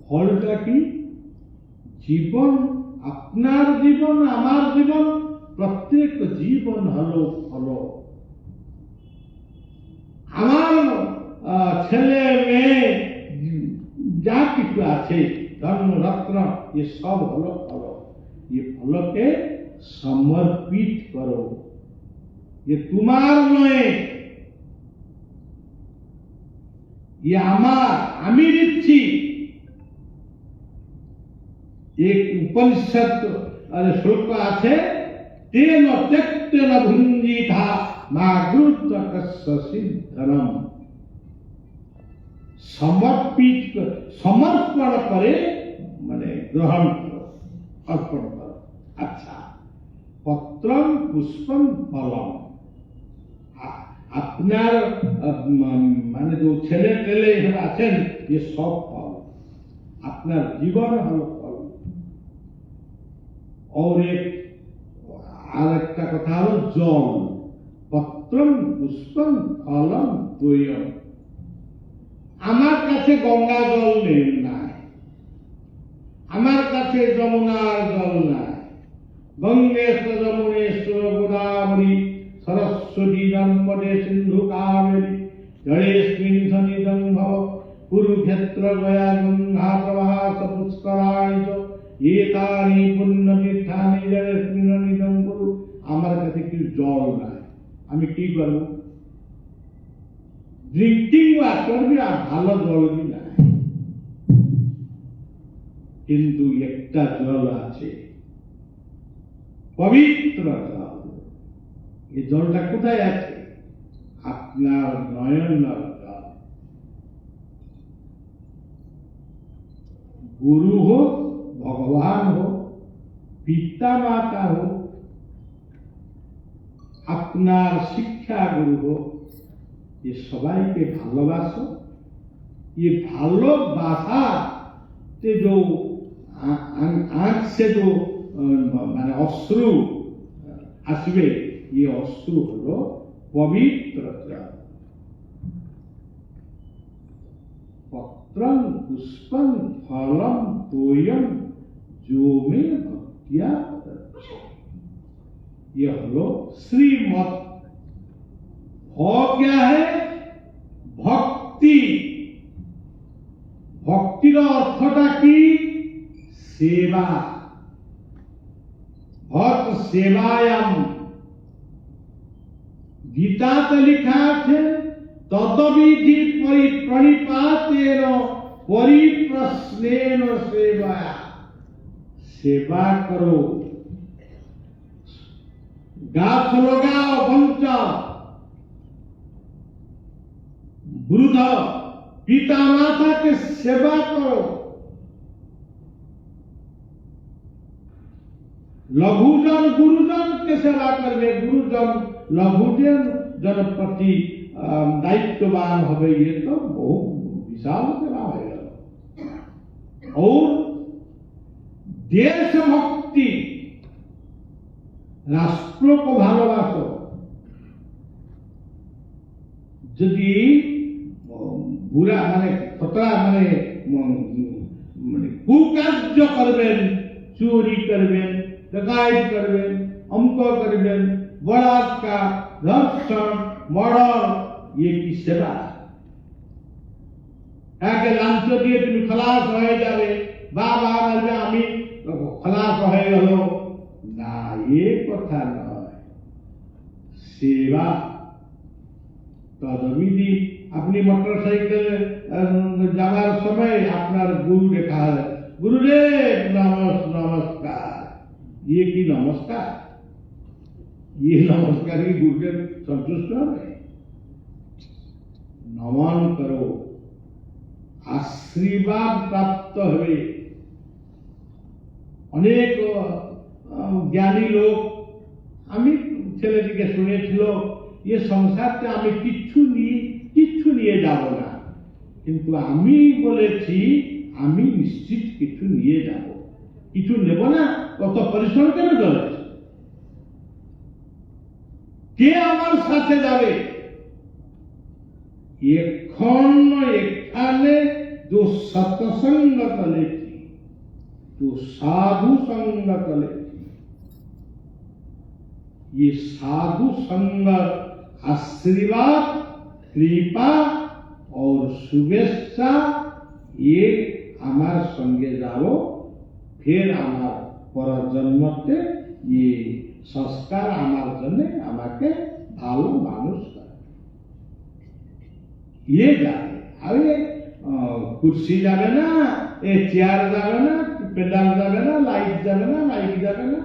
ফলটা কি? জীবন, আপনার জীবন, আমার জীবন, প্রত্যেক জীবন হলো ফল। আমার ছেলে মেয়ে যা কিছু আছে, ধর্ম রত্ন, ये सब হলো ফল। ये ফলকে সমর্পিত করো। ये তোমার নয়, ये আমার, আমি দিচ্ছি। एक उपनिषद श्लोक আছে, तेन त्यक्तेन भुञ्जीथा मागृतकस्य सिद्धनम। समर्पित, समर्पण करे মানে গ্রহণ করো, অর্পণ করো। আচ্ছা, পত্রম পুষ্পম ফলম। আপনার মানে যে ছেলে টেলে আছেন, এ সব ফল। আপনার জীবন হলো ফল। আর একটা কথা হলো জল। পত্রম পুষ্পম ফলম তোয়ম। আমার কাছে গঙ্গা জল নেই, নাই। আমার কাছে যমুনার জল নাই। গঙ্গেশ্বর যমুনেশ্বর গোদাবরী সরস্বতী নর্মদে সিন্ধু কাবেরী জলেস্মিন সন্নিধং ভব কুরুক্ষেত্র গয়া গঙ্গা প্রবাহ পুষ্করাণি চ এতানি পুণ্যতীর্থানি জলেস্মিন সন্নিধং কুরু। আমার কাছে কি জল নাই, আমি কি করব? ড্রিঙ্কিং ওয়াটার भी ভালো জল भी নাই। কিন্তু একটা জল আছে, পবিত্র জল। এই জলটা কোথায় আছে? আপনার নয়নের জল। গুরু হোক, ভগবান হোক, পিতা মাতা হোক, আপনার শিক্ষা গুরু হোক, ये সবাইকে ভালোবাসো। ये ভালোবাসা से जो आंख से जो মানে অশ্রু আসবে, ये অশ্রু হলো পবিত্র জল। পত্রম পুষ্পম ফলম তোয়ম जो में भक्तिया पदच्छ। ये हलो श्रीमत। हो क्या है? भक्ति। भक्तिर अर्थटा की? सेवा। भक्त सेवायाम। गीताते लिखा है ततविधि परिपातेन परिप्रश्नेन सेवाया। सेवा करो, गाछ लगाओ, बचाओ, वृद्ध पिता माता के सेवा करो। लघुजन गुरुजन के सेवा करबे, गुरुजन लघुजन जन प्रति दायित्ववान হবে, ये तो बहुत विशाल सेवा है। और देशभक्ति, राष्ट्र को ভালোবাসো। যদি বুড়া মানে খতরা মানে কুকার্য করবেন, চুরি করবেন, डकैत करবেন, অঙ্ক করবেন, বলাৎকার, ধর্ষণ, মর্ডার, ये কি সেবা? একে লাঞ্চ দিয়ে তুমি খলাস হয়ে যাবে, বাবা বলবে আমি খলাস হয়ে গেল না, এ কথা নয়। সেবা তদবিধি। আপনি মোটরসাইকেল যাওয়ার সময় আপনার গুরু দেখা হয়, गुरुदेव नमस्कार, ये की नमस्कार? ये नमस्कार की गुरुदेव संतुष्ट है? नमन करो, आशीर्वाद प्राप्त हुए। अनेक ज्ञानी लोग আমি ছেলেটিকে শুনেছিল, ये সংসারতে আমি কিচ্ছু নিয়ে যাব না, কিন্তু আমি বলেছি আমি নিশ্চিত কিছু নিয়ে যাব। কিছু নেব না, কত পরিশ্রম কেন চলেছে? কে আমার সাথে যাবে? এখন এখানে जो सत्संग कलेची, जो साधु संग कलेची, ये साधु संग आशीर्वाद, कृपा और शुभेच्छा, ये আমার সঙ্গে যাও, ফের আমার পরজন্মতে ये সংস্কার আমার জন্য আমাকে ভালো মানুষ করে। ये যাবে, আর কুর্সি যাবে না, এ চেয়ার যাবে না, পেডাল যাবে না, লাইট যাবে না, মাইক যাবে না,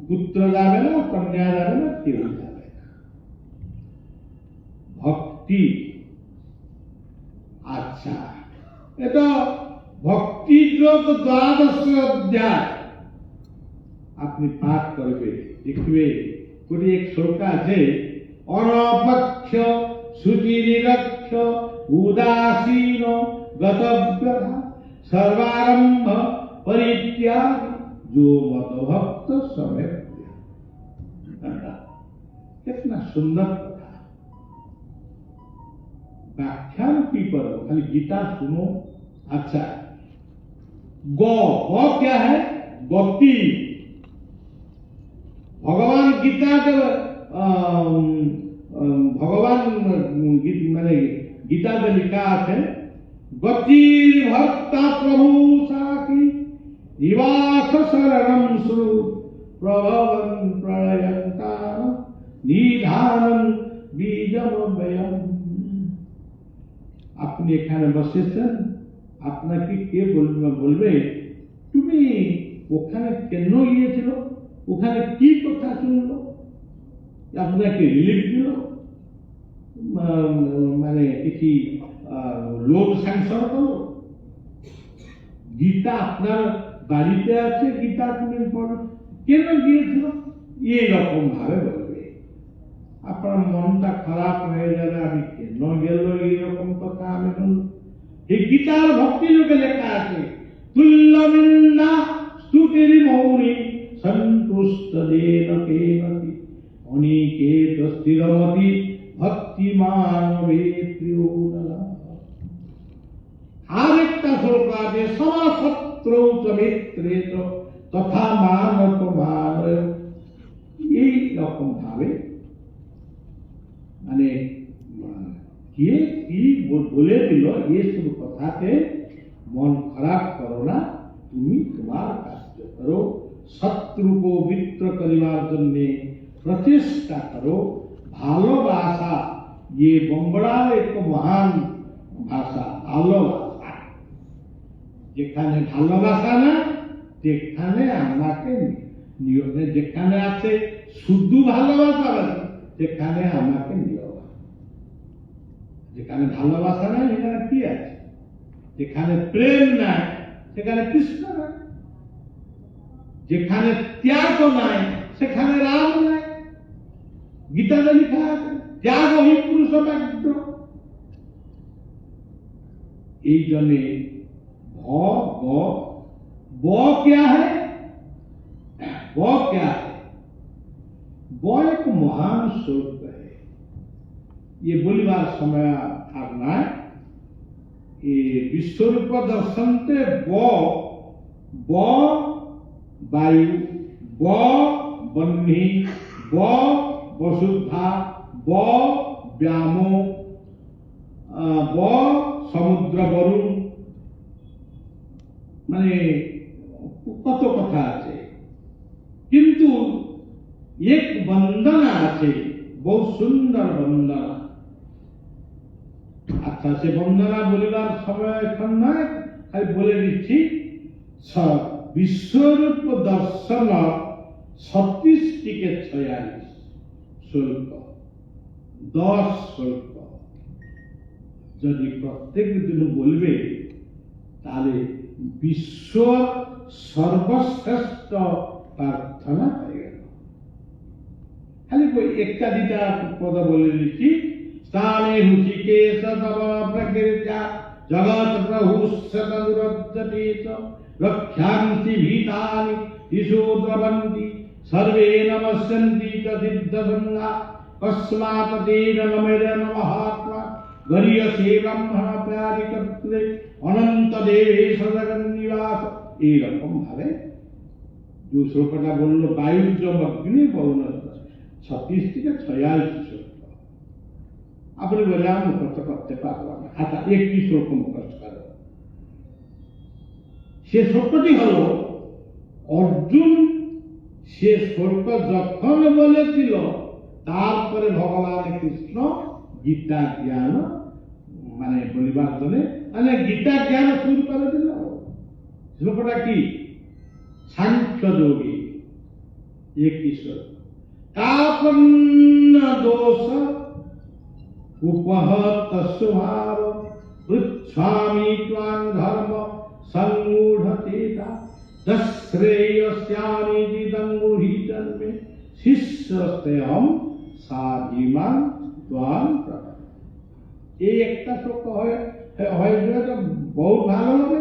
পুত্র যাবে না, কন্যা যাবে না, কেউ যাবে না। ভক্তি, আচ্ছা, এটা भक्ति যোগ 12 অধ্যায় আপনি পাঠ করবে, দেখবে কোটি এক শ্লোক আছে, অনপক্ষ সুচিনিরক্ষ উদাসীন গতব্যः सर्वारंभ परित्याग जो मदभक्त समय। कितना सुंदर कथा, व्याख्यान की करो, खाली गीता सुनो। अच्छा, गौ क्या है? गति। भगवान गीता के भगवान माने गीता में लिखा है, गति भक्ता प्रभु साखी निवास शरणम श्रु प्रभवं प्रलयंता निधानम बीजम व्ययम। আপনি এখানে বসেছেন, আপনাকে কে বলবে তুমি ওখানে কেন গিয়েছিল, ওখানে কি কথা শুনলো, আপনাকে রিলিফ দিল, মানে কি লোক স্যাংশন করলো? গীতা আপনার বাড়িতে আছে, গীতা তুমি পড়ো, কেন গিয়েছিল? এইরকম ভাবে বলবে, আপনার মনটা খারাপ হয়ে যাবে, আমি কেন গেল এইরকম কথা আমি শুনলো। এই গীতার ভক্তি যুগে লেখা আছে, তুল্যমিন্দা স্তুতির মৌরি সন্তুষ্ট দেন কেনতি অনিকেত স্থিরমতি ভক্তি মানবে প্রিয়। আর একটা শ্লোক আছে, সমশত্রু চ মিত্রে চ তথা মানত মানয়। এই রকম ভাবে মানে কে কি বলে দিল, ये सब কথাতে মন খারাপ করো না, তুমি তোমার কাজ করো, শত্রুকে মিত্র করিবার জন্য প্রচেষ্টা করো। ভালোবাসা, ये বঙ্গলার এক মহান ভাষা, ভালোবাসা। যেখানে ভালোবাসা না, যেখানে আমাকে নিয়মে, যেখানে আছে শুধু ভালোবাসা, সেখানে আমাকে নিয়ম। যেখানে ভালোবাসা নাই, সেখানে কি আছে? যেখানে প্রেম নাই, সেখানে কৃষ্ণ নাই। যেখানে ত্যাগ নাই সেখানে রাম নাই। গীতাতে লেখা আছে ত্যাগ হি পুরুষ ব্যাঘ্র। এই জন্যে ভ ग ब क्या है? ब क्या है? ब एक महान स्वरूप है। ये बोलबार समय আর নাই। ये विश्वरूप दर्शन ते ब वायु, ब बन्ही, ब वसुधा, ब व्यामो, ब সমুদ্র বরুণ, মানে কত কথা আছে। কিন্তু এক বন্দনা আছে, বহু সুন্দর বন্দনা। আচ্ছা, সে বন্দনা বলিবার সময় এখন নয়, খালি বলে দিচ্ছি। বিশ্বরূপ দর্শন 36 থেকে 46 শ্লোক, 10 শ্লোক। যদি প্রত্যেক দিন বলবে তাহলে বিশ্ব সর্বশ্রেষ্ঠ প্রার্থনা হয়ে গেল। খালি একটা দুটা পদ বলে দিচ্ছি। স্থানে হুচিকেশ তব প্রকৃত্যা জগৎ প্রভু সদুরজ্জতে রক্ষান্তি ভীতানি দিশো দ্রবন্তি সর্বে নমস্যন্তি চ সিদ্ধসঙ্গা কস্মাৎ তেন নমের মহাত্মা গরীয়সে ব্রহ্মণ প্রাদিকর্ত্রে অনন্ত দেবেশ জগন্নিবাস। এইরকম ভাবে যে শ্লোকটা বললো বায়ুর্যম অগ্নি বরুণ 36 থেকে 46 শ্লোক। আপনি বলে আমি মুখস্থ করতে পারবো না। আচ্ছা, একটি শ্লোক মুখস্থ করো। সে শ্লোকটি হল অর্জুন সে শ্লোক যখন বলেছিল তারপরে ভগবান কৃষ্ণ গীতা জ্ঞান মানে বলিবার জন্য মানে গীতা জ্ঞান শুরু করে দিল। শ্লোকটা কি? সাংখ্য যোগী একই শ্লোক। কাপন্ন দোষ উপহত স্বভাব পৃচ্ছামি ত্বাং ধর্ম সম্মূঢ়তেতা তশ্রেয়স্যামি জিদঙ্গুহিতন মে শিষ্যস্তেহম সাধিমাং ত্বাং প্রপদ। এই একটা শ্লোক হয়ে গেলে তো বহুত ভালো হবে।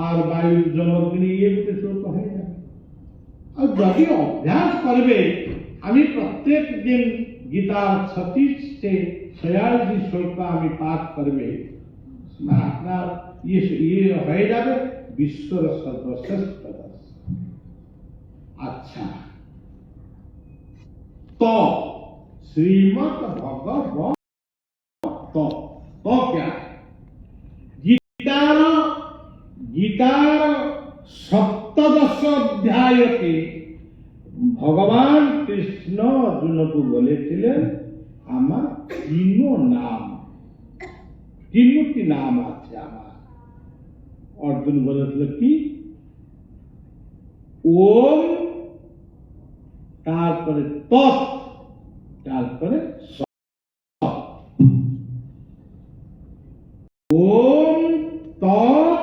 আর বায়ুর জমগ্নি একটা শ্লোক হয়ে যাবে। আর যদি অভ্যাস করবে, আমি প্রত্যেক দিন গীতার 36 থেকে 46 শ্লোক আমি পাঠ করবে, আপনার ইয়ে হয়ে যাবে বিশ্বর সর্বশ্রেষ্ঠ দর্শন। আচ্ছা, तो श्रीमद् भगवत तो क्या है? गीतार 17 अध्याय के भगवान कृष्ण अर्जुन को বলেছিলেন আমার তিনটি নাম আছে আমার। অর্জুন বলেছিল কি? ওম, তারপরে তৎ, তারপরে ওম তৎ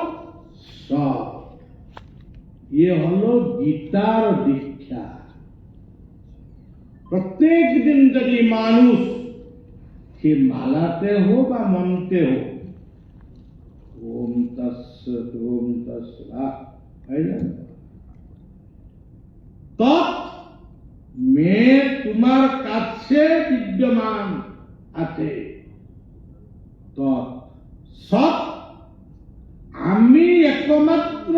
সৎ। ये হলো গীতার দীক্ষা। প্রত্যেক দিন যদি মানুষ সে মালাতে হোক বা মন্ত্রে হোক ওম তৎসৎ ওম তৎসৎ তৎ মে তোমার কাছে বিদ্যমান আছে, তৎ সৎ আমি একমাত্র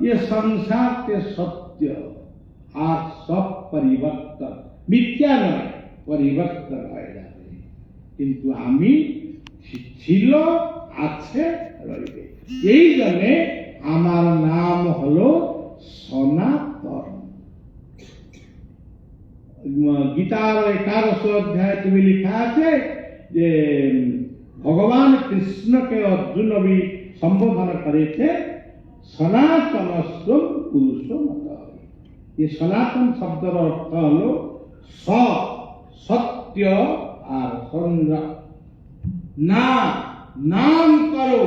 ये संसार के सत्य আর সব পরিবর্তন মিথ্যা নয়, পরিবর্তন হয়ে যাবে। কিন্তু আমি ছিল, আছে, রইবে। এই জন্য আমার নাম হলো সনাতন। গীতার 11 অধ্যায় তুমি লেখা আছে যে ভগবান কৃষ্ণকে অর্জুন সম্বোধন করেছে সনাতন পুরুষ মত। ये सनातन शब्द अर्थ हल सत्य और नाम करो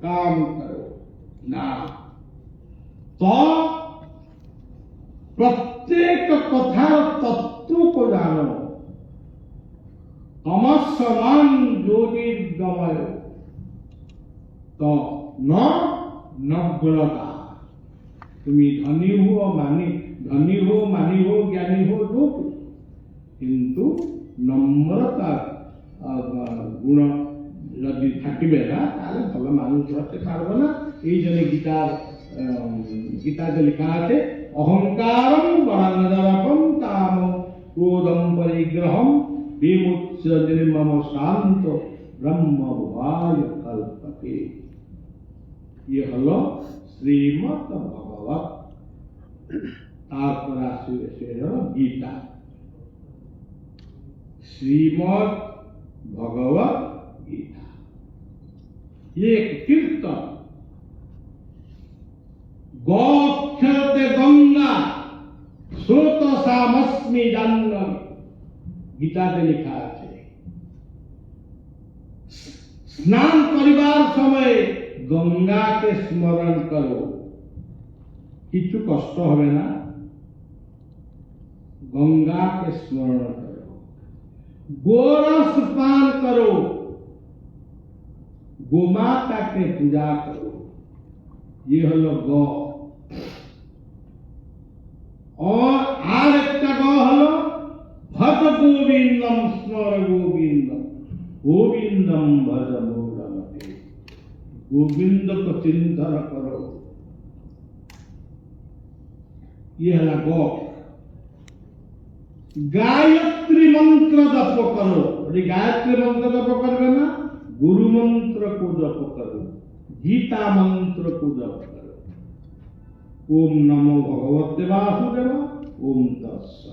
काम करो नाम। तो प्रत्येक कथार तत्व को जानो। तमस्समान ज्योतिर्गमय तो न नग्नता। तुम्हें धनी हो मानी हो ज्ञानी हो जो किंतु नम्रता गुण यदि থাকিবে না তাহলে ভালো মানুষ হতে পারবে না। এই জন্য গীতাতে লেখা আছে অহংকারম বরানদারকম কাম ক্রোধম পরিগ্রহম विमुच्य निर्मम शांत ब्रह्म भवाय कल्पते। ये हलो श्रीमद् भगवत गीता। श्रीमद् भगवत गीता ये एक कीर्तन। गोक्षते गंगा स्रोतसामस्मि जाह्नवी गीताते लिखा है। स्नान करिबार समय गंगा के स्मरण करो, किछु कष्ट होबे ना। गंगा के स्मरण करो, गोरस पान करो, गोमाता के पूजा करो। ये हलो गौ। और आर एक गौ हलो भज गोविंदम स्मर गोविंदम गोविंदम भज मूढ़मते। गोविंद को चिंतन करो। ये है गौ। गायत्री मंत्र जप करो। गायत्री मंत्र जप करवे ना, गुरु मंत्र को जप करो, गीता मंत्र को जप करो। ओम नमो भगवते वासुदेव, ओम तत्सत्।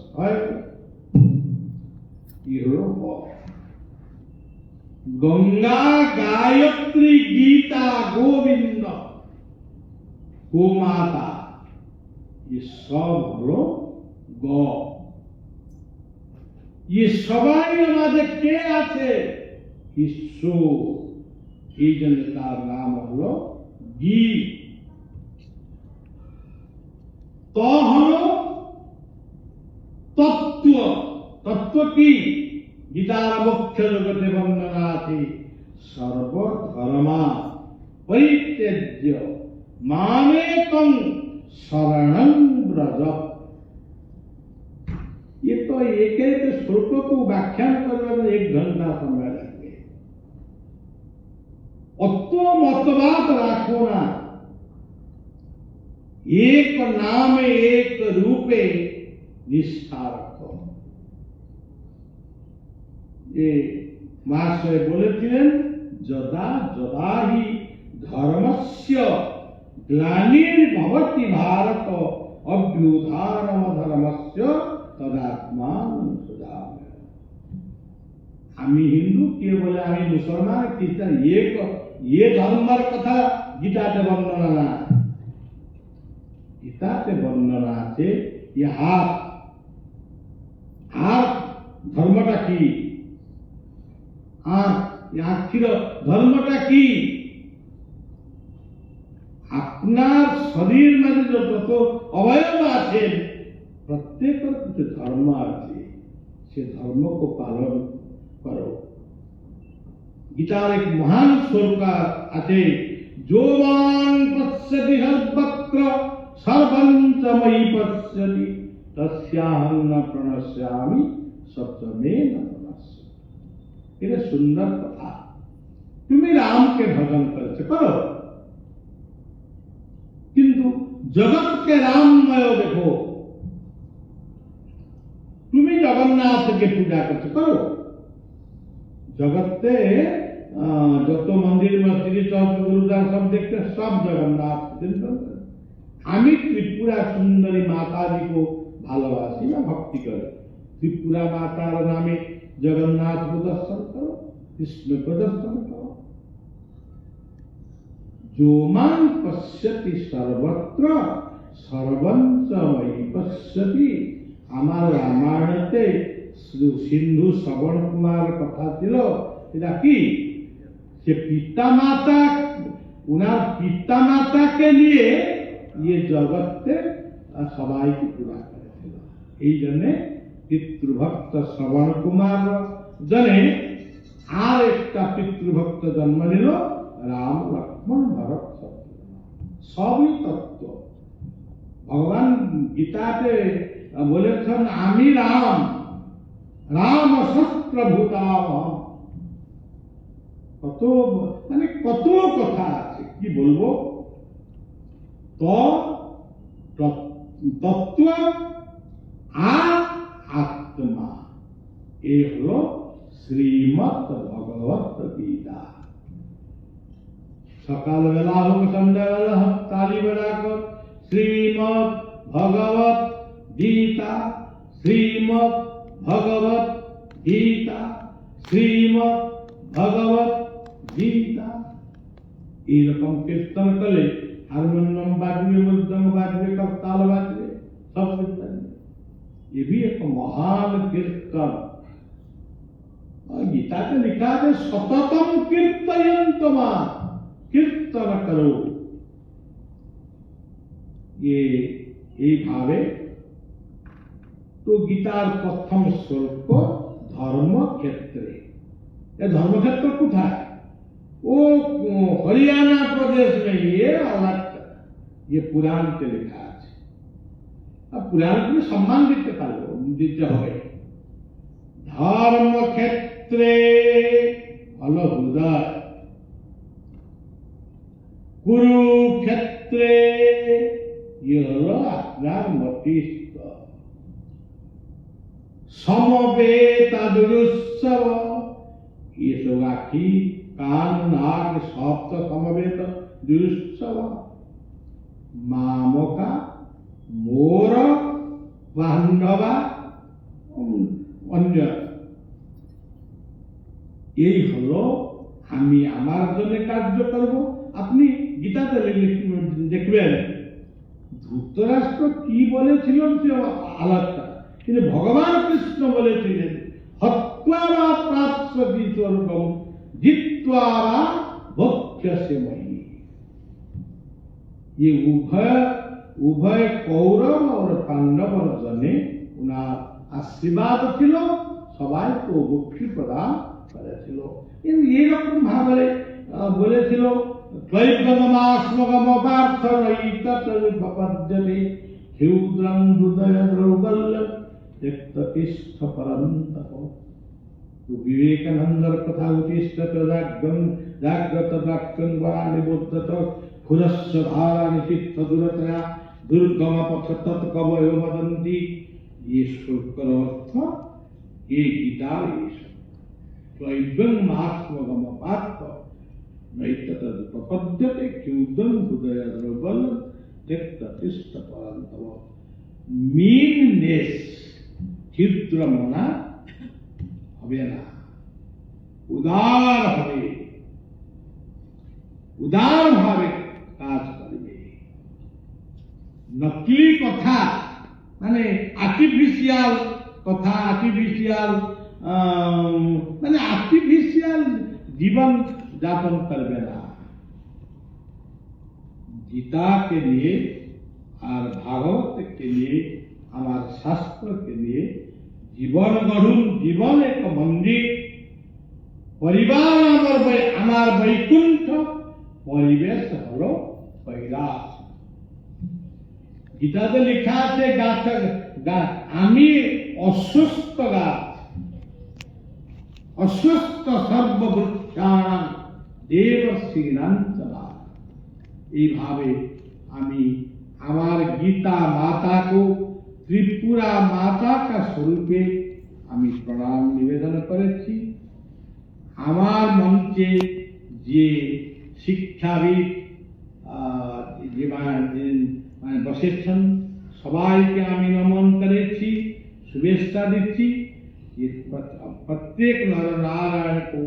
गंगा गायत्री गीता गोविंद गोमाता ये सब हलो गौ। ये सबाई आमादेर के आछे ईश्वर। এই জন্য তার নাম হলো गी। तो हलो तत्व। तत्व की गीतार मुख्य जगते वर्णना थी। सर्वधर्मा परित्यज्य मामेकं शरणं व्रज। ये तो एक श्लोक को व्याख्यान करने में 1 घंटा समय लगे। अतो मतवाद राखो ना। एक नाम एक रूपे निष्ठा रखो। ये महाशय बोलेছিলেন যদা যদা হি ধর্মস্য গ্লানির্ভবতি ভারত অভ্যুত্থানম ধর্মস্য তদাত্মাनं সৃজামি। আমি হিন্দু, কে বলে আমি মুসলমান, খ্রিস্টান, ये धर्मर कथा गीताते वर्णना ना। गीताते वर्णना আছে ये हाथ धर्मटा की। आखिर धर्मटा की আপনার শরীর মধ্যে যত অবয়ব আছে প্রত্যেকের কিছু ধর্ম আছে। সে ধর্ম को पालन करो। गीतार एक महान श्लोक আছে जो मान पश्यति सर्वत्र सर्वं च मयि पश्यति तस्याहं न प्रणश्यामि सत्यमे न प्रणश्यामि। ये सुंदर कथा। तुम्हें राम के भजन करो, किंतु जगत के राममय देखो। तुम्हें जगन्नाथ के पूजा करो। जगत যত मंदिर मस्जिद चौक गुरुद्वार सब देखते सब जगन्नाथ चिंतन करें। আমি त्रिपुरा सुंदरी माता जी को भालोबासी या भक्ति करो। त्रिपुरा मातार नामे जगन्नाथ को दर्शन करो, कृष्ण को दर्शन करो। जो मान पश्यति सर्वत्र सर्वं च मयि पश्यति। আমার রামায়ণতে সিন্ধু শ্রবণ কুমার কথা ছিল। এটা কি যে पिता माता के लिए ये जगत সবাইকে পুরা করেছিল। এই জন্যে পিতৃভক্ত শ্রবণ কুমার জনে আর একটা পিতৃভক্ত জন্ম নিল, রাম লক্ষ্মণ ভরত শত্রুঘ্ন। সবই তত্ত্ব। ভগবান গীতাতে বলেছেন আমি রাম, রাম শস্ত্রভূতাম। কত মানে কত কথা আছে, কি বলবো। তত্ত্ব আর আত্মা, এই হলো শ্রীমৎ ভগবত গীতা। সকালবেলা হোক সন্ধ্যাবেলা হোক তালি বেলা কর শ্রীমৎ ভগবত গীতা, শ্রীমৎ ভগবত গীতা, শ্রীমৎ ভগবত গীতা। এইরকম কীর্তন করলে हारमोनियम बाजबे, मृदंग बाजबे, करताल बाजबे, सब कुछ बाजबे। ये भी एक महान कीर्तन। और गीता के लिखा है सततम कीर्तयन्त मां, कीर्तन करो। ये भावे तो गीतार प्रथम श्लोक धर्म क्षेत्रे। ये धर्म क्षेत्र कोथाय? वो हरियाणा प्रदेश में ये पुराण के लिखा है। अब पुराण को सम्मान दीते हुए धर्म क्षेत्रे फल हृदय, कुरुक्षेत्रे ये हलो আপনার মতিষ্ঠ, সমবেত দুরুৎসব ये सब आखी कान नाक सप्त समवेत दुरुत्सव, मामका मोर बांधवा अन्य। এই হলো আমি আমার জন্য কার্য করব। আপনি গীতাতে দেখবেন ধৃতরাষ্ট্র কি বলেছিলেন সে আলাদা, কিন্তু ভগবান কৃষ্ণ বলেছিলেন হত্বা বা প্রাপ্স্যতি স্বর্গম জিত্বা বা ভক্ষ্যসে মহি। ये उभय कौरव और पांडव जने उनार आशीर्वाद ছিল, সবাইকে মুক্তি প্রদান করেছিল। কিন্তু এইরকম ভাবে বলেছিল ত্বৈতগমাস্মগম পার্থ নৈতৎপদ্যতে হিউদ্রং হৃদয় দ্রৌবল্য त्यक्ततिष्ठ परन्तप। तो विवेकानंदर कथा उत्तिष्ठत जाग्रत द्राक्षं वा निबुद्धत फुलस्य धारा निचित्त दूरतया दुर्गम पथ तत्कवयो वदन्ति। ये श्लोकर अर्थ ये गीता त्वैतगमास्मगम पार्थ नैतत्पद्यते क्षुद्रं हृदय द्रवबल त्यक्ततिष्ठ परन्तप। मीननेस ক্ষুদ্র মনা হবে না, উদার হবে, উদার ভাবে কাজ করবে। নকলি কথা মানে আর্টিফিশিয়াল কথা, আর্টিফিশিয়াল মানে আর্টিফিশিয়াল জীবন যাপন করবে না। गीता के लिए और भागवत के लिए हमारे शास्त्र के लिए जीवन गढ़ुन, जीवन एक मंदिर, परिवार आमार वैकुंठ, परिवेश हलो कैलास। गीताते लिखा আছে আমি অস্বস্ಥ গাছ, অস্বস্ಥ সর্ববৃক্ষাণাং দেবশ্রীণাঞ্চলা। এইভাবে আমি আমার গীতা माता को त्रिपुरा माता का स्वरूपे আমি প্রণাম নিবেদন করেছি। আমার মঞ্চে যে শিক্ষাবিদ যে বসেছেন সবাইকে আমি নমন করেছি, শুভেচ্ছা দিচ্ছি। प्रत्येक नर नारायण को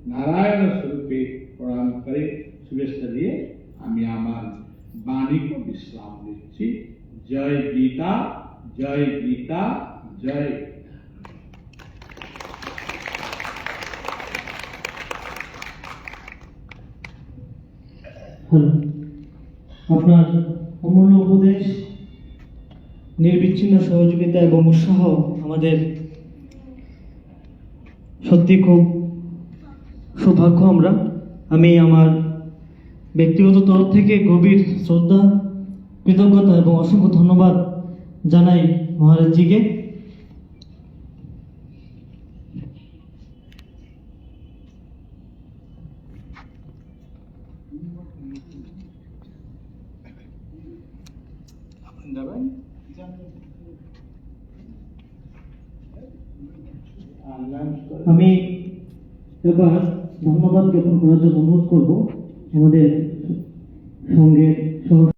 नारायण स्वरूपे प्रणाम करे शुभेच्छा दिए আমি আমার বাণী को विश्राम দিচ্ছি। जय गीता, जय गीता, जय হ্যালো, আপনার অমূল্য উপদেশ নির্বিচ্ছিন্ন সহযোগিতা এবং উৎসাহ আমাদের সত্যি খুব সৌভাগ্য। আমি আমার ব্যক্তিগত তরফ থেকে গভীর শ্রদ্ধা, কৃতজ্ঞতা এবং অসংখ্য ধন্যবাদ জানাই মহারাজজিকে। আমি এবার ধন্যবাদ জ্ঞাপন করার জন্য অনুরোধ করব আমাদের সঙ্গে